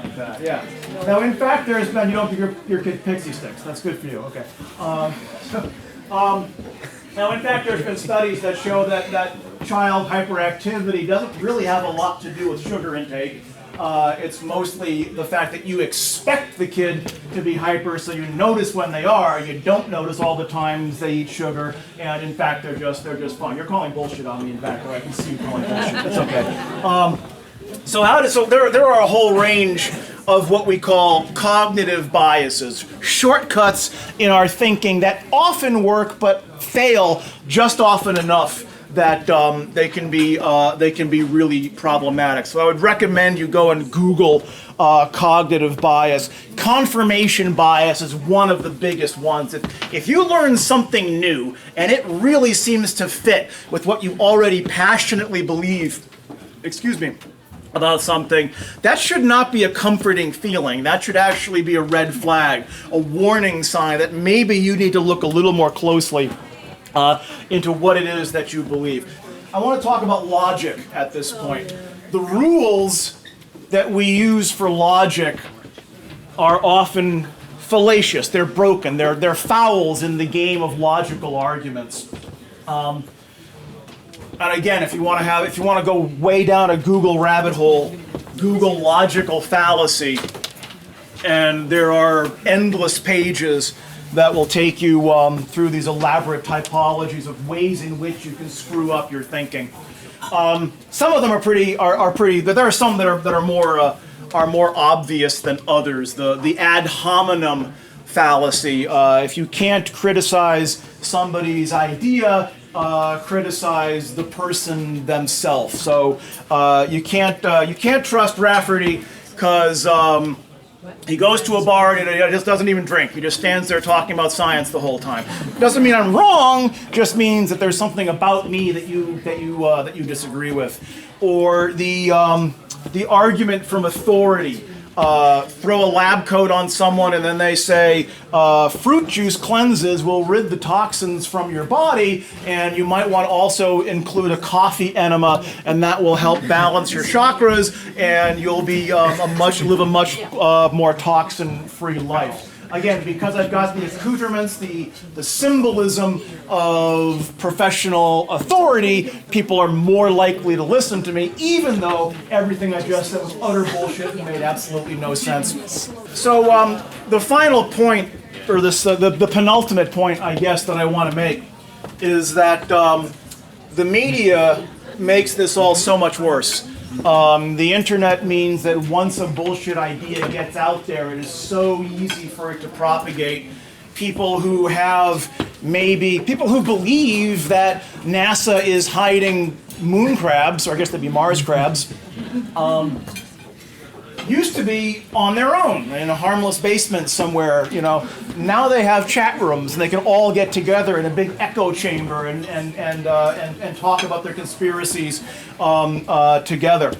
Like that, yeah. Now, in fact, there's been, you don't give your kid pixie sticks. That's good for you. Okay. Now, in fact, there's been studies that show that child hyperactivity doesn't really have a lot to do with sugar intake. It's mostly the fact that you expect the kid to be hyper, so you notice when they are. You don't notice all the times they eat sugar, and in fact, they're just fine. You're calling bullshit on me, in fact, or I can see you calling bullshit. That's okay. So there are a whole range of what we call cognitive biases, shortcuts in our thinking that often work but fail just often enough that they can be really problematic. So I would recommend you go and Google cognitive bias. Confirmation bias is one of the biggest ones. If you learn something new and it really seems to fit with what you already passionately believe, about something, that should not be a comforting feeling. That should actually be a red flag, a warning sign that maybe you need to look a little more closely into what it is that you believe. I want to talk about logic at this point. The rules that we use for logic are often fallacious. They're broken. They're fouls in the game of logical arguments. And again, if you want to go way down a Google rabbit hole, Google logical fallacy, and there are endless pages that will take you through these elaborate typologies of ways in which you can screw up your thinking. Some of them are pretty. There are some that are more obvious than others. The ad hominem fallacy. If you can't criticize somebody's idea, criticize the person themselves. So you can't trust Rafferty because he goes to a bar and he just doesn't even drink. He just stands there talking about science the whole time. Doesn't mean I'm wrong. Just means that there's something about me that you disagree with. Or the argument from authority. throw a lab coat on someone and then they say fruit juice cleanses will rid the toxins from your body, and you might want to also include a coffee enema, and that will help balance your chakras, and you'll be live a much more toxin-free life. Again, because I've got the accoutrements, the symbolism of professional authority, people are more likely to listen to me, even though everything I just said was utter bullshit and made absolutely no sense. So the final point, or the penultimate point, I guess, that I want to make is that the media makes this all so much worse. The internet means that once a bullshit idea gets out there, it is so easy for it to propagate. People who believe that NASA is hiding moon crabs, or I guess they'd be Mars crabs, used to be on their own in a harmless basement somewhere. Now they have chat rooms and they can all get together in a big echo chamber and talk about their conspiracies together.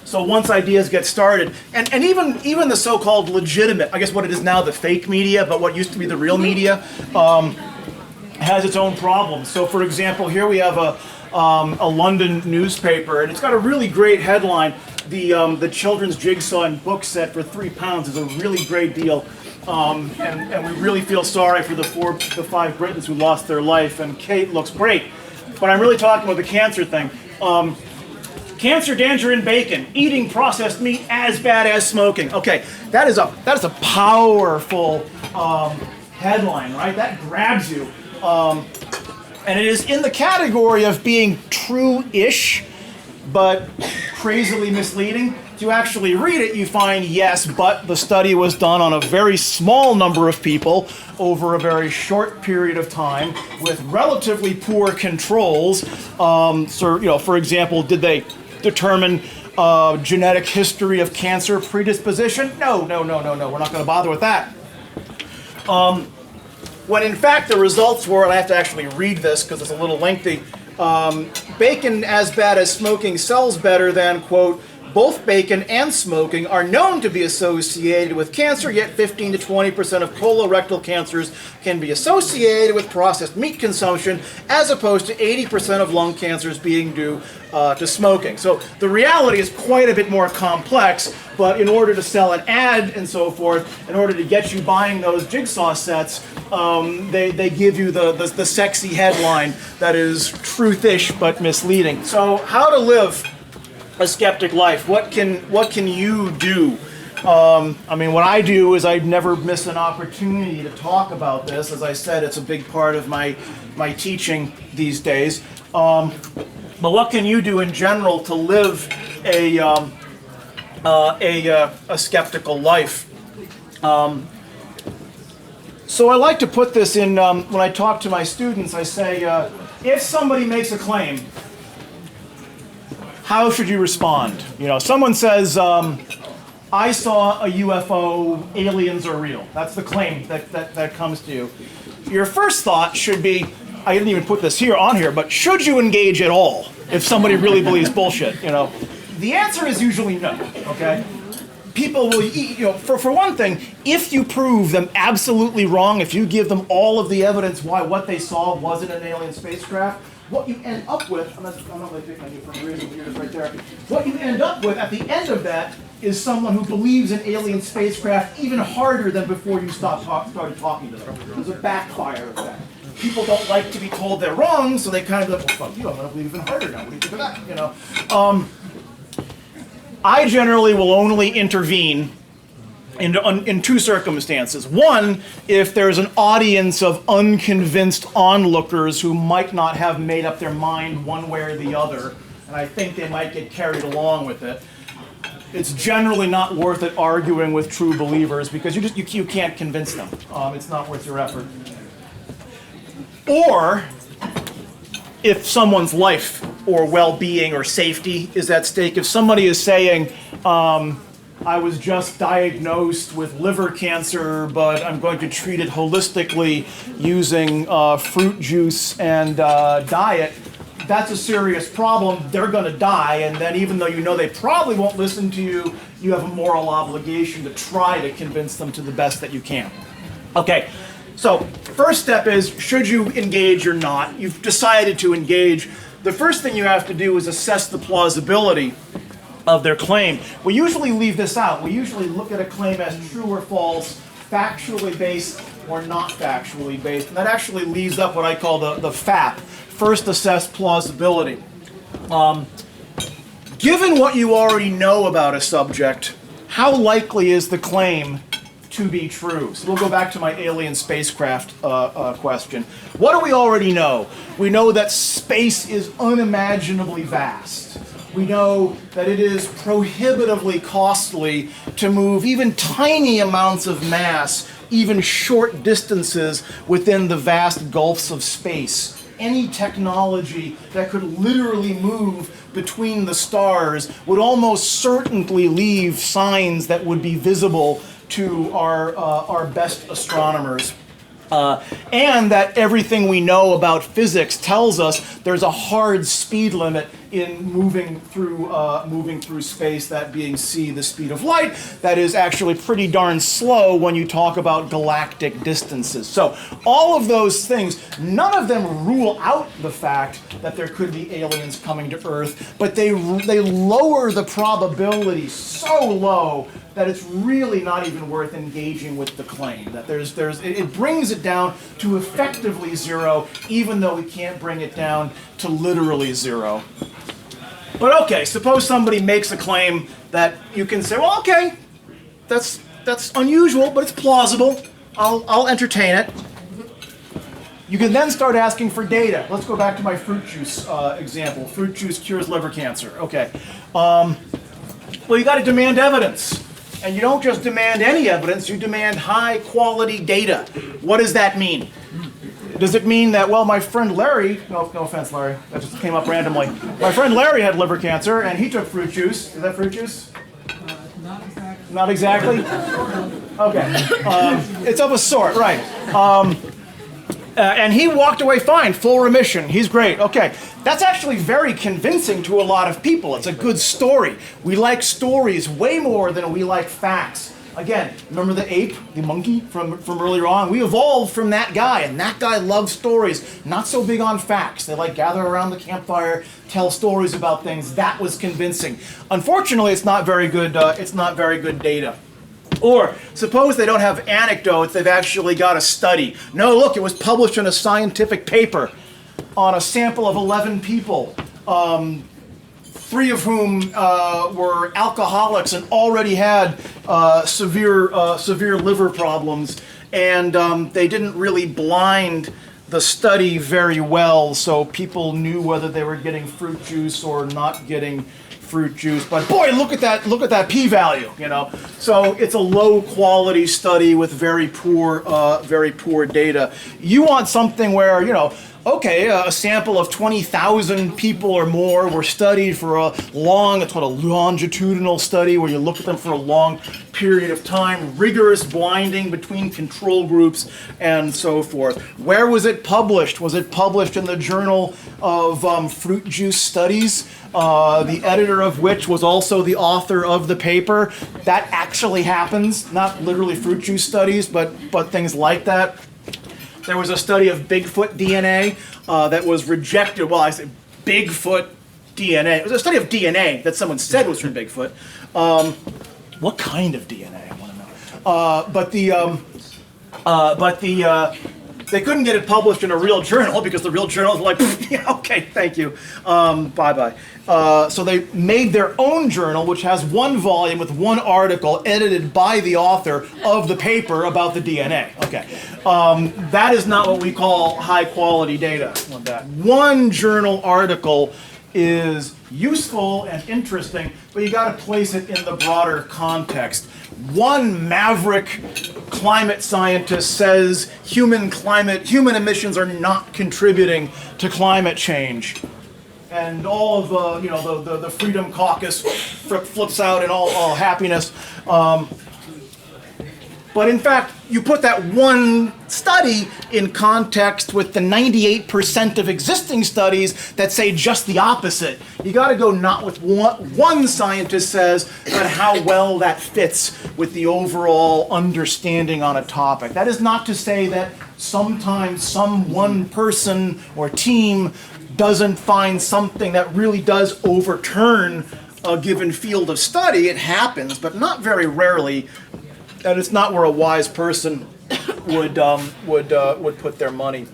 So once ideas get started, and even the so-called legitimate, I guess what it is now, the fake media, but what used to be the real media, has its own problems. So for example, here we have a London newspaper, and it's got a really great headline. The children's jigsaw and book set for £3 is a really great deal, and we really feel sorry for the 5 Britons who lost their life. And Kate looks great, but I'm really talking about the cancer thing. Cancer danger in bacon. Eating processed meat as bad as smoking. Okay, that is a powerful headline, right? That grabs you, and it is in the category of being true-ish, but crazily misleading. If you actually read it, you find, yes, but the study was done on a very small number of people over a very short period of time with relatively poor controls. So, for example, did they determine genetic history of cancer predisposition? No. We're not going to bother with that. When in fact the results were, and I have to actually read this because it's a little lengthy, bacon as bad as smoking sells better than, quote, both bacon and smoking are known to be associated with cancer, yet 15 to 20% of colorectal cancers can be associated with processed meat consumption, as opposed to 80% of lung cancers being due to smoking. So the reality is quite a bit more complex, but in order to sell an ad and so forth, in order to get you buying those jigsaw sets, they give you the sexy headline that is truthish but misleading. So how to live a skeptic life? What can you do? What I do is I never miss an opportunity to talk about this. As I said, it's a big part of my teaching these days. But what can you do in general to live a skeptical life? So I like to put this in, when I talk to my students, I say, if somebody makes a claim, how should you respond? Someone says, I saw a UFO, aliens are real. That's the claim that comes to you. Your first thought should be, I didn't even put this on here, but should you engage at all if somebody really believes bullshit? The answer is usually no, okay? People will, for one thing, if you prove them absolutely wrong, if you give them all of the evidence why what they saw wasn't an alien spacecraft, what you end up with, I'm not going to take my new from ears right there. What you end up with at the end of that is someone who believes in alien spacecraft even harder than before you started talking to them. There's a backfire effect. People don't like to be told they're wrong, so they kind of go, well, fuck you, I'm going to believe even harder now. What do you think of that? I generally will only intervene in two circumstances. One, if there's an audience of unconvinced onlookers who might not have made up their mind one way or the other, and I think they might get carried along with it. It's generally not worth it arguing with true believers because you can't convince them. It's not worth your effort. Or if someone's life or well-being or safety is at stake, if somebody is saying, I was just diagnosed with liver cancer, but I'm going to treat it holistically using fruit juice and diet, that's a serious problem. They're going to die, and then even though you know they probably won't listen to you, you have a moral obligation to try to convince them to the best that you can. Okay, so first step is, should you engage or not? You've decided to engage. The first thing you have to do is assess the plausibility of their claim. We usually leave this out. We usually look at a claim as true or false, factually based or not factually based. And that actually leaves up what I call the FAP, first assess plausibility. Given what you already know about a subject, how likely is the claim to be true? So we'll go back to my alien spacecraft question. What do we already know? We know that space is unimaginably vast. We know that it is prohibitively costly to move even tiny amounts of mass, even short distances within the vast gulfs of space. Any technology that could literally move between the stars would almost certainly leave signs that would be visible to our best astronomers. And that everything we know about physics tells us there's a hard speed limit in moving through space, that being c, the speed of light. That is actually pretty darn slow when you talk about galactic distances. So all of those things, none of them rule out the fact that there could be aliens coming to Earth, but they lower the probability so low that it's really not even worth engaging with the claim. That it brings it down to effectively zero, even though we can't bring it down to literally zero. But okay, suppose somebody makes a claim that you can say, well, okay, that's unusual, but it's plausible. I'll entertain it. You can then start asking for data. Let's go back to my fruit juice example. Fruit juice cures liver cancer. Okay. Well, you got to demand evidence. And you don't just demand any evidence, you demand high quality data. What does that mean? Does it mean that, well, my friend Larry, no offense, Larry, that just came up randomly. My friend Larry had liver cancer and he took fruit juice. Is that fruit juice? Not exactly? Okay. It's of a sort, right. And he walked away fine, full remission. He's great. Okay. That's actually very convincing to a lot of people. It's a good story. We like stories way more than we like facts. Again, remember the ape, the monkey from earlier on? We evolved from that guy, and that guy loved stories. Not so big on facts. They like gather around the campfire, tell stories about things. That was convincing. Unfortunately, it's not very good. It's not very good data. Or suppose they don't have anecdotes, they've actually got a study. No, look, it was published in a scientific paper on a sample of 11 people, 3 of whom were alcoholics and already had severe liver problems, and they didn't really blind the study very well, so people knew whether they were getting fruit juice or not getting fruit juice. But boy, look at that p-value, you know. So it's a low quality study with very poor data. You want something where, you know, okay, a sample of 20,000 people or more were studied for a long, it's called a longitudinal study, where you look at them for a long period of time, rigorous blinding between control groups, and so forth. Where was it published? Was it published in the Journal of Fruit Juice Studies, the editor of which was also the author of the paper? That actually happens, not literally fruit juice studies, but things like that. There was a study of Bigfoot DNA that was rejected. Well, I say Bigfoot DNA. It was a study of DNA that someone said was from Bigfoot. What kind of DNA? I want to know. They couldn't get it published in a real journal because the real journals were like, yeah, okay, thank you, bye-bye. So they made their own journal, which has one volume with one article edited by the author of the paper about the DNA. Okay, that is not what we call high-quality data. One journal article is useful and interesting, but you got to place it in the broader context. One maverick climate scientist says human emissions are not contributing to climate change, and all of the Freedom Caucus flips out in all happiness. But in fact, you put that one study in context with the 98% of existing studies that say just the opposite. You got to go not with what one scientist says, but how well that fits with the overall understanding on a topic. That is not to say that sometimes some one person or team doesn't find something that really does overturn a given field of study. It happens, but not very rarely. And it's not where a wise person would put their money.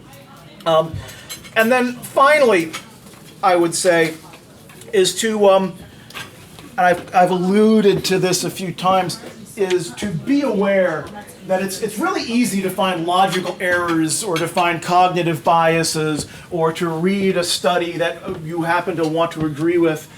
And then finally, I would say, is to, and I've alluded to this a few times, is to be aware that it's really easy to find logical errors or to find cognitive biases or to read a study that you happen to want to agree with.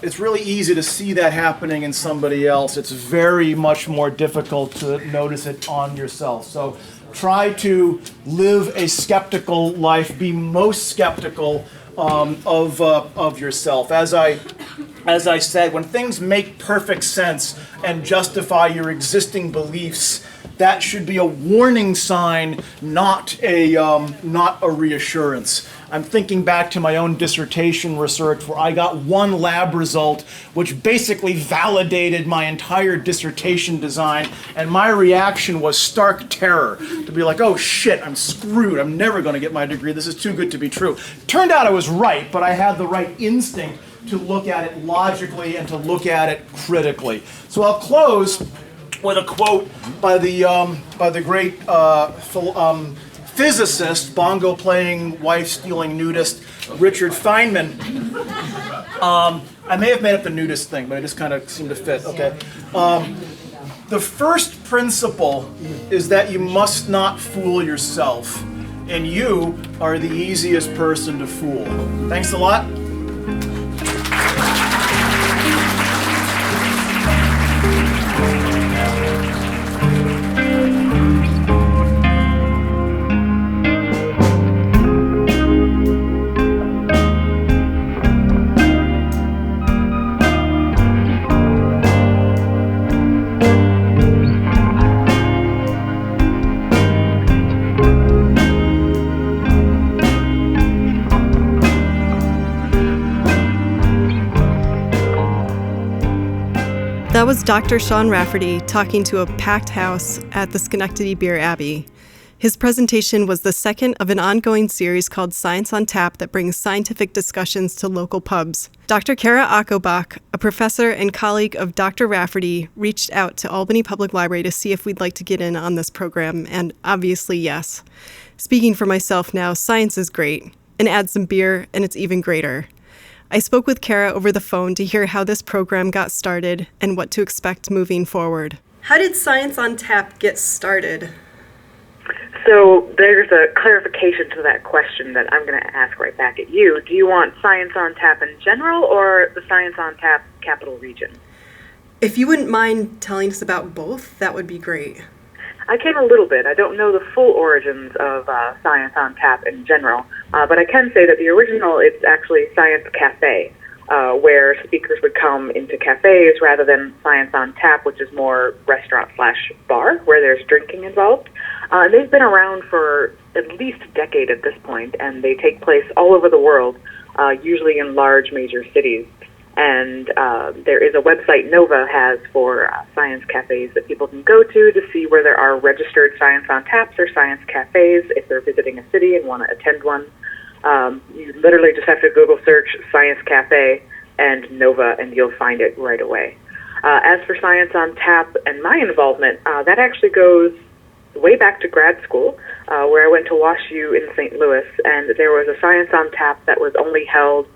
It's really easy to see that happening in somebody else. It's very much more difficult to notice it on yourself. So try to live a skeptical life. Be most skeptical of yourself. As I said, when things make perfect sense and justify your existing beliefs, that should be a warning sign, not a reassurance. I'm thinking back to my own dissertation research where I got one lab result which basically validated my entire dissertation design, and my reaction was stark terror, to be like, oh shit, I'm screwed, I'm never going to get my degree, this is too good to be true. Turned out I was right, but I had the right instinct to look at it logically and to look at it critically. So I'll close with a quote by the great physicist, bongo-playing, wife-stealing nudist, Richard Feynman. I may have made up the nudist thing, but it just kind of seemed to fit. Okay. The first principle is that you must not fool yourself, and you are the easiest person to fool. Thanks a lot. That was Dr. Sean Rafferty talking to a packed house at the Schenectady Beer Abbey. His presentation was the second of an ongoing series called Science on Tap that brings scientific discussions to local pubs. Dr. Kara Akobach, a professor and colleague of Dr. Rafferty, reached out to Albany Public Library to see if we'd like to get in on this program, and obviously yes. Speaking for myself now, science is great, and add some beer, and it's even greater. I spoke with Kara over the phone to hear how this program got started and what to expect moving forward. How did Science on Tap get started? So there's a clarification to that question that I'm going to ask right back at you. Do you want Science on Tap in general or the Science on Tap Capital Region? If you wouldn't mind telling us about both, that would be great. I can a little bit. I don't know the full origins of Science on Tap in general, but I can say that the original, it's actually Science Cafe, where speakers would come into cafes rather than Science on Tap, which is more restaurant/bar, where there's drinking involved. They've been around for at least a decade at this point, and they take place all over the world, usually in large major cities. And there is a website NOVA has for science cafes that people can go to see where there are registered Science on Taps or science cafes if they're visiting a city and want to attend one. You literally just have to Google search Science Cafe and NOVA, and you'll find it right away. As for Science on Tap and my involvement, that actually goes way back to grad school, where I went to WashU in St. Louis, and there was a Science on Tap that was only held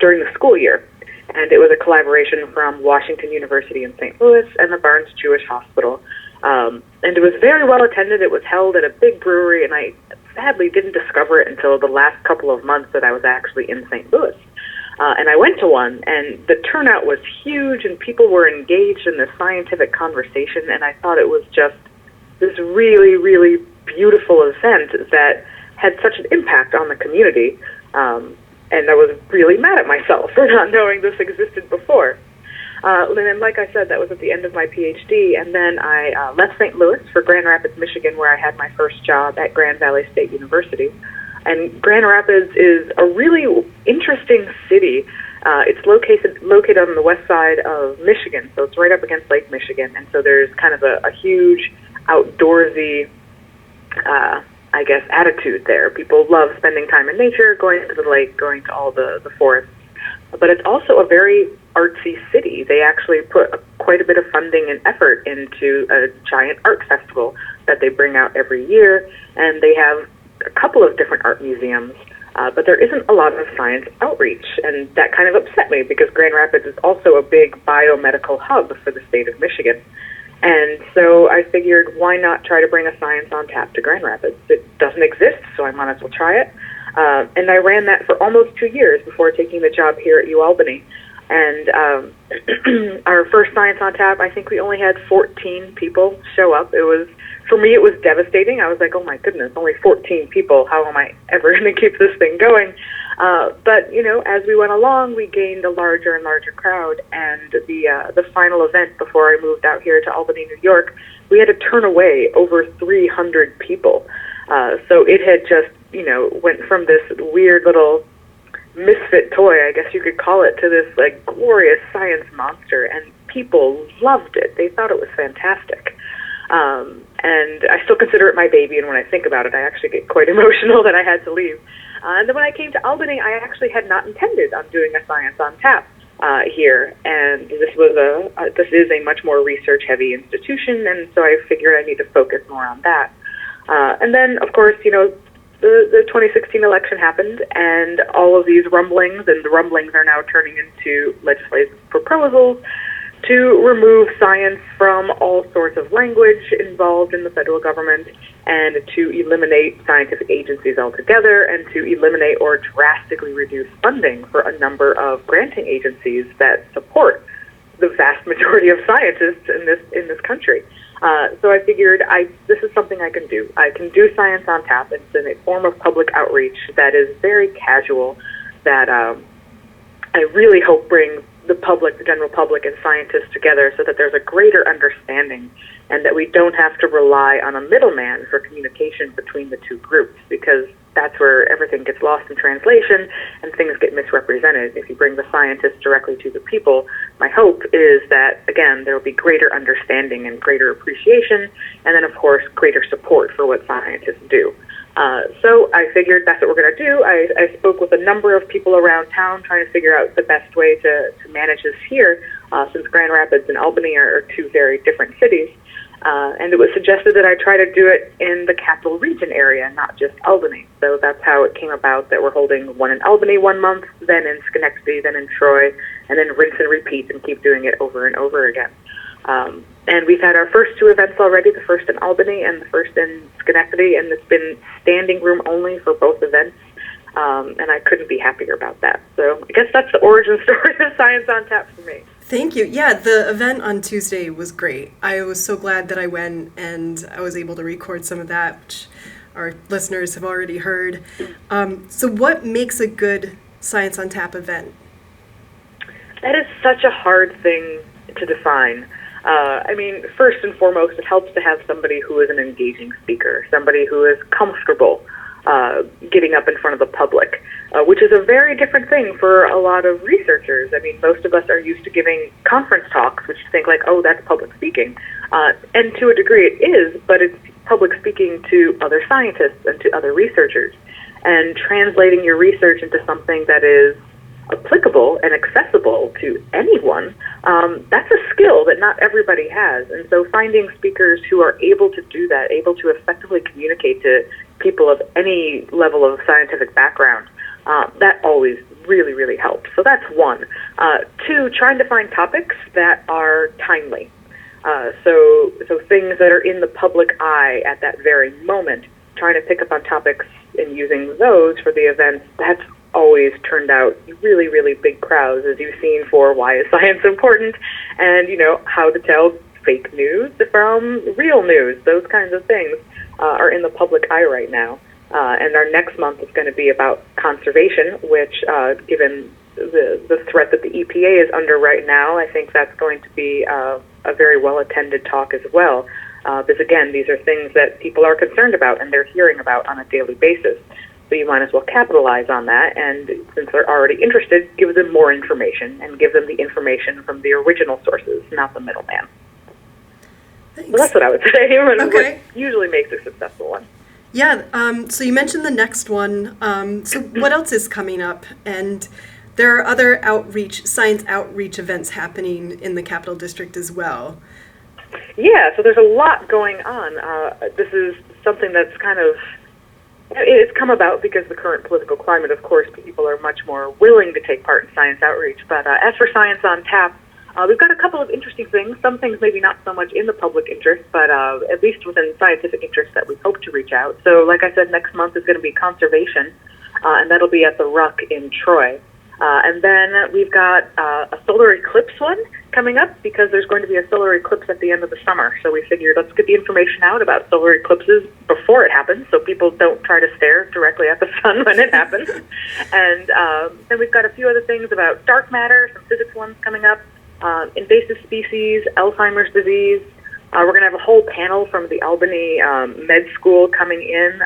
during the school year. And it was a collaboration from Washington University in St. Louis and the Barnes Jewish Hospital. And it was very well attended. It was held at a big brewery, and I sadly didn't discover it until the last couple of months that I was actually in St. Louis. And I went to one, and the turnout was huge, and people were engaged in this scientific conversation, and I thought it was just this really, really beautiful event that had such an impact on the community. And I was really mad at myself for not knowing this existed before. And like I said, that was at the end of my PhD, and then I left St. Louis for Grand Rapids, Michigan, where I had my first job at Grand Valley State University. And Grand Rapids is a really interesting city. It's located on the west side of Michigan, so it's right up against Lake Michigan, and so there's kind of a huge outdoorsy, I guess, attitude there. People love spending time in nature, going to the lake, going to all the forests. But it's also a very artsy city. They actually put quite a bit of funding and effort into a giant art festival that they bring out every year, and they have a couple of different art museums, but there isn't a lot of science outreach, and that kind of upset me because Grand Rapids is also a big biomedical hub for the state of Michigan. And so I figured, why not try to bring a Science on Tap to Grand Rapids? It doesn't exist, so I might as well try it. And I ran that for almost 2 years before taking the job here at UAlbany. And our first Science on Tap, I think we only had 14 people show up. For me, it was devastating. I was like, oh my goodness, only 14 people. How am I ever going to keep this thing going? But, as we went along, we gained a larger and larger crowd. And the final event before I moved out here to Albany, New York, we had to turn away over 300 people. So it had just, went from this weird little misfit toy, I guess you could call it, to this like glorious science monster, and people loved it. They thought it was fantastic. And I still consider it my baby, and when I think about it, I actually get quite emotional that I had to leave. And then when I came to Albany, I actually had not intended on doing a Science on Tap here, and this is a much more research-heavy institution, and so I figured I need to focus more on that. And then, of course, the 2016 election happened, and all of these rumblings, and the rumblings are now turning into legislative proposals to remove science from all sorts of language involved in the federal government, and to eliminate scientific agencies altogether, and to eliminate or drastically reduce funding for a number of granting agencies that support the vast majority of scientists in this country. So I figured this is something I can do. I can do Science on Tap. It's in a form of public outreach that is very casual, that I really hope brings the public, the general public, and scientists together so that there's a greater understanding and that we don't have to rely on a middleman for communication between the two groups, because that's where everything gets lost in translation and things get misrepresented. If you bring the scientists directly to the people, my hope is that, again, there will be greater understanding and greater appreciation, and then, of course, greater support for what scientists do. So I figured that's what we're going to do. I spoke with a number of people around town trying to figure out the best way to manage this here, since Grand Rapids and Albany are two very different cities. And it was suggested that I try to do it in the Capital Region area, not just Albany. So that's how it came about that we're holding one in Albany 1 month, then in Schenectady, then in Troy, and then rinse and repeat and keep doing it over and over again. And we've had our first two events already, the first in Albany and the first in Schenectady, and it's been standing room only for both events. And I couldn't be happier about that. So I guess that's the origin story of Science on Tap for me. Thank you. Yeah, the event on Tuesday was great. I was so glad that I went, and I was able to record some of that, which our listeners have already heard. So what makes a good Science on Tap event? That is such a hard thing to define. First and foremost, it helps to have somebody who is an engaging speaker, somebody who is comfortable getting up in front of the public, which is a very different thing for a lot of researchers. Most of us are used to giving conference talks, which you think like, oh, that's public speaking. And to a degree it is, but it's public speaking to other scientists and to other researchers. And translating your research into something that is applicable and accessible to anyone, that's a skill that not everybody has. And so finding speakers who are able to do that, able to effectively communicate to people of any level of scientific background, that always really, really helps. So that's one. Two, trying to find topics that are timely. So things that are in the public eye at that very moment, trying to pick up on topics and using those for the events, that's always turned out really, really big crowds, as you've seen for Why is Science Important, and, how to tell fake news from real news. Those kinds of things are in the public eye right now. And our next month is going to be about conservation, which, given the threat that the EPA is under right now, I think that's going to be a very well-attended talk as well. Because again, these are things that people are concerned about and they're hearing about on a daily basis. So you might as well capitalize on that, and since they're already interested, give them more information and give them the information from the original sources, not the middleman. Thanks. So that's what I would say, and Okay. what usually makes a successful one. Yeah, so you mentioned the next one. So what else is coming up? And there are other science outreach events happening in the Capital District as well. Yeah, so there's a lot going on. This is something that's kind of, it's come about because the current political climate, of course, people are much more willing to take part in science outreach. But as for Science on Tap, we've got a couple of interesting things. Some things maybe not so much in the public interest, but at least within scientific interest that we hope to reach out. So like I said, next month is going to be conservation, and that'll be at the Ruck in Troy. And then we've got a solar eclipse one coming up because there's going to be a solar eclipse at the end of the summer. So we figured let's get the information out about solar eclipses before it happens so people don't try to stare directly at the sun when it happens. And then we've got a few other things about dark matter, some physics ones coming up, invasive species, Alzheimer's disease. We're going to have a whole panel from the Albany Med School coming in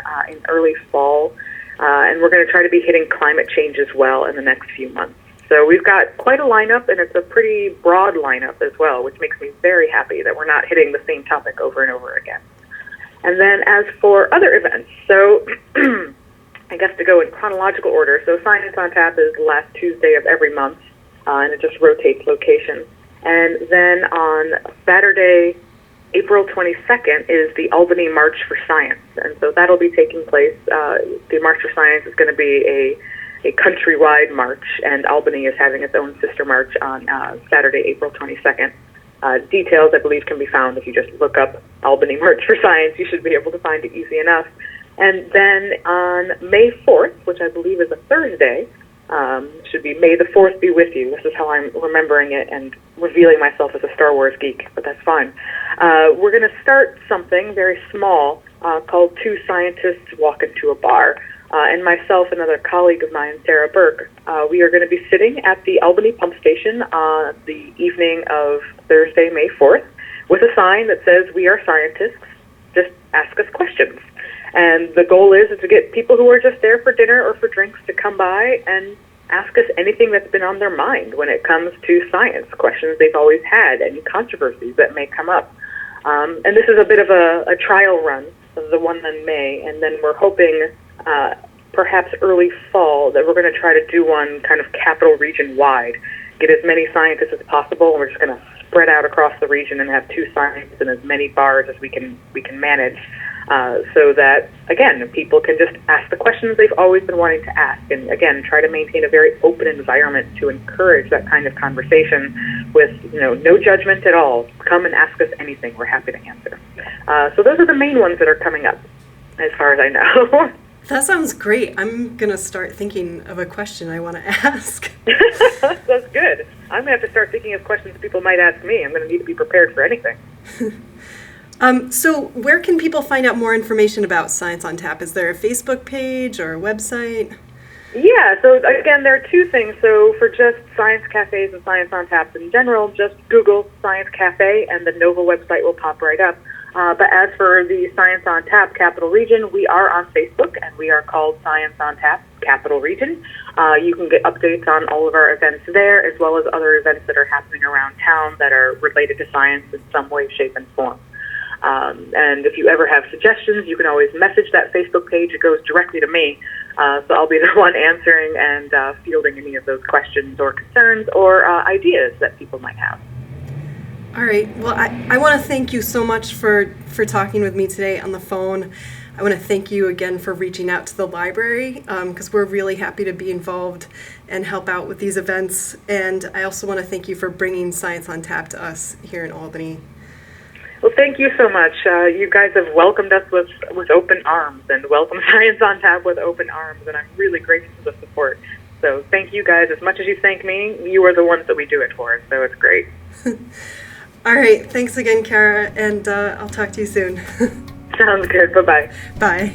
early fall. And we're going to try to be hitting climate change as well in the next few months. So we've got quite a lineup, and it's a pretty broad lineup as well, which makes me very happy that we're not hitting the same topic over and over again. And then as for other events, so I guess to go in chronological order, so Science on Tap is the last Tuesday of every month, and it just rotates location. And then on Saturday, April 22nd is the Albany March for Science, and so that'll be taking place. The March for Science is going to be a countrywide march, and Albany is having its own sister march on Saturday, April 22nd. Details, I believe, can be found if you just look up Albany March for Science. You should be able to find it easy enough. And then on May 4th, which I believe is a Thursday, should be May the 4th be with you. This is how I'm remembering it and revealing myself as a Star Wars geek, but that's fine. We're going to start something very small called Two Scientists Walk Into a Bar. And myself and another colleague of mine, Sarah Burke, we are going to be sitting at the Albany pump station on the evening of Thursday, May 4th, with a sign that says, "We are scientists, just ask us questions." And the goal is to get people who are just there for dinner or for drinks to come by and ask us anything that's been on their mind when it comes to science, questions they've always had, any controversies that may come up. And this is a bit of a trial run of the one in May, and then we're hoping perhaps early fall that we're going to try to do one kind of capital region wide, get as many scientists as possible, and we're just going to spread out across the region and have two scientists in as many bars as we can manage, so that, again, people can just ask the questions they've always been wanting to ask, and again, try to maintain a very open environment to encourage that kind of conversation with, no judgment at all. Come and ask us anything. We're happy to answer. So those are the main ones that are coming up, as far as I know. That sounds great. I'm going to start thinking of a question I want to ask. That's good. I'm going to have to start thinking of questions people might ask me. I'm going to need to be prepared for anything. So where can people find out more information about Science on Tap? Is there a Facebook page or a website? Yeah, so again, there are two things. So for just science cafes and Science on Tap in general, just Google Science Cafe and the NOVA website will pop right up. But as for the Science on Tap Capital Region, we are on Facebook, and we are called Science on Tap Capital Region. You can get updates on all of our events there, as well as other events that are happening around town that are related to science in some way, shape, and form. And if you ever have suggestions, you can always message that Facebook page. It goes directly to me, so I'll be the one answering and fielding any of those questions or concerns or ideas that people might have. All right. Well, I want to thank you so much for talking with me today on the phone. I want to thank you again for reaching out to the library, because we're really happy to be involved and help out with these events. And I also want to thank you for bringing Science on Tap to us here in Albany. Well, thank you so much. You guys have welcomed us with open arms and welcome Science on Tap with open arms, and I'm really grateful for the support. So thank you guys. As much as you thank me, you are the ones that we do it for, so it's great. All right. Thanks again, Kara, and I'll talk to you soon. Sounds good. Bye-bye. Bye.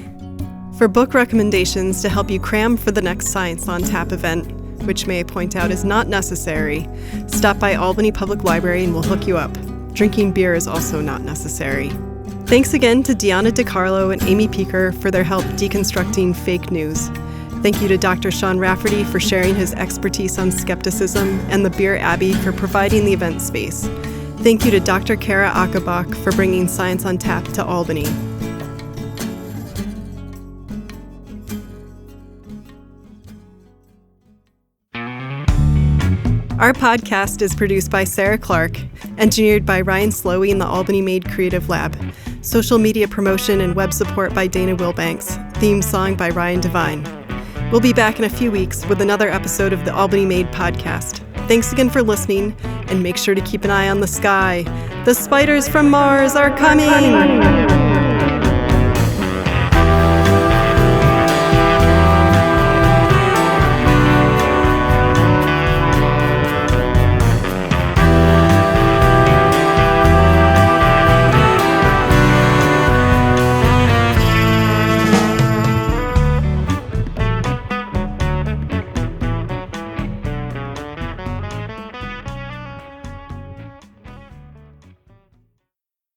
For book recommendations to help you cram for the next Science on Tap event, which may I point out is not necessary, stop by Albany Public Library and we'll hook you up. Drinking beer is also not necessary. Thanks again to Deanna DiCarlo and Amy Peeker for their help deconstructing fake news. Thank you to Dr. Sean Rafferty for sharing his expertise on skepticism, and the Beer Abbey for providing the event space. Thank you to Dr. Kara Achenbach for bringing Science on Tap to Albany. Our podcast is produced by Sarah Clark, engineered by Ryan Slowey in the Albany Made Creative Lab. Social media promotion and web support by Dana Wilbanks. Theme song by Ryan Devine. We'll be back in a few weeks with another episode of the Albany Made podcast. Thanks again for listening, and make sure to keep an eye on the sky. The spiders from Mars are coming!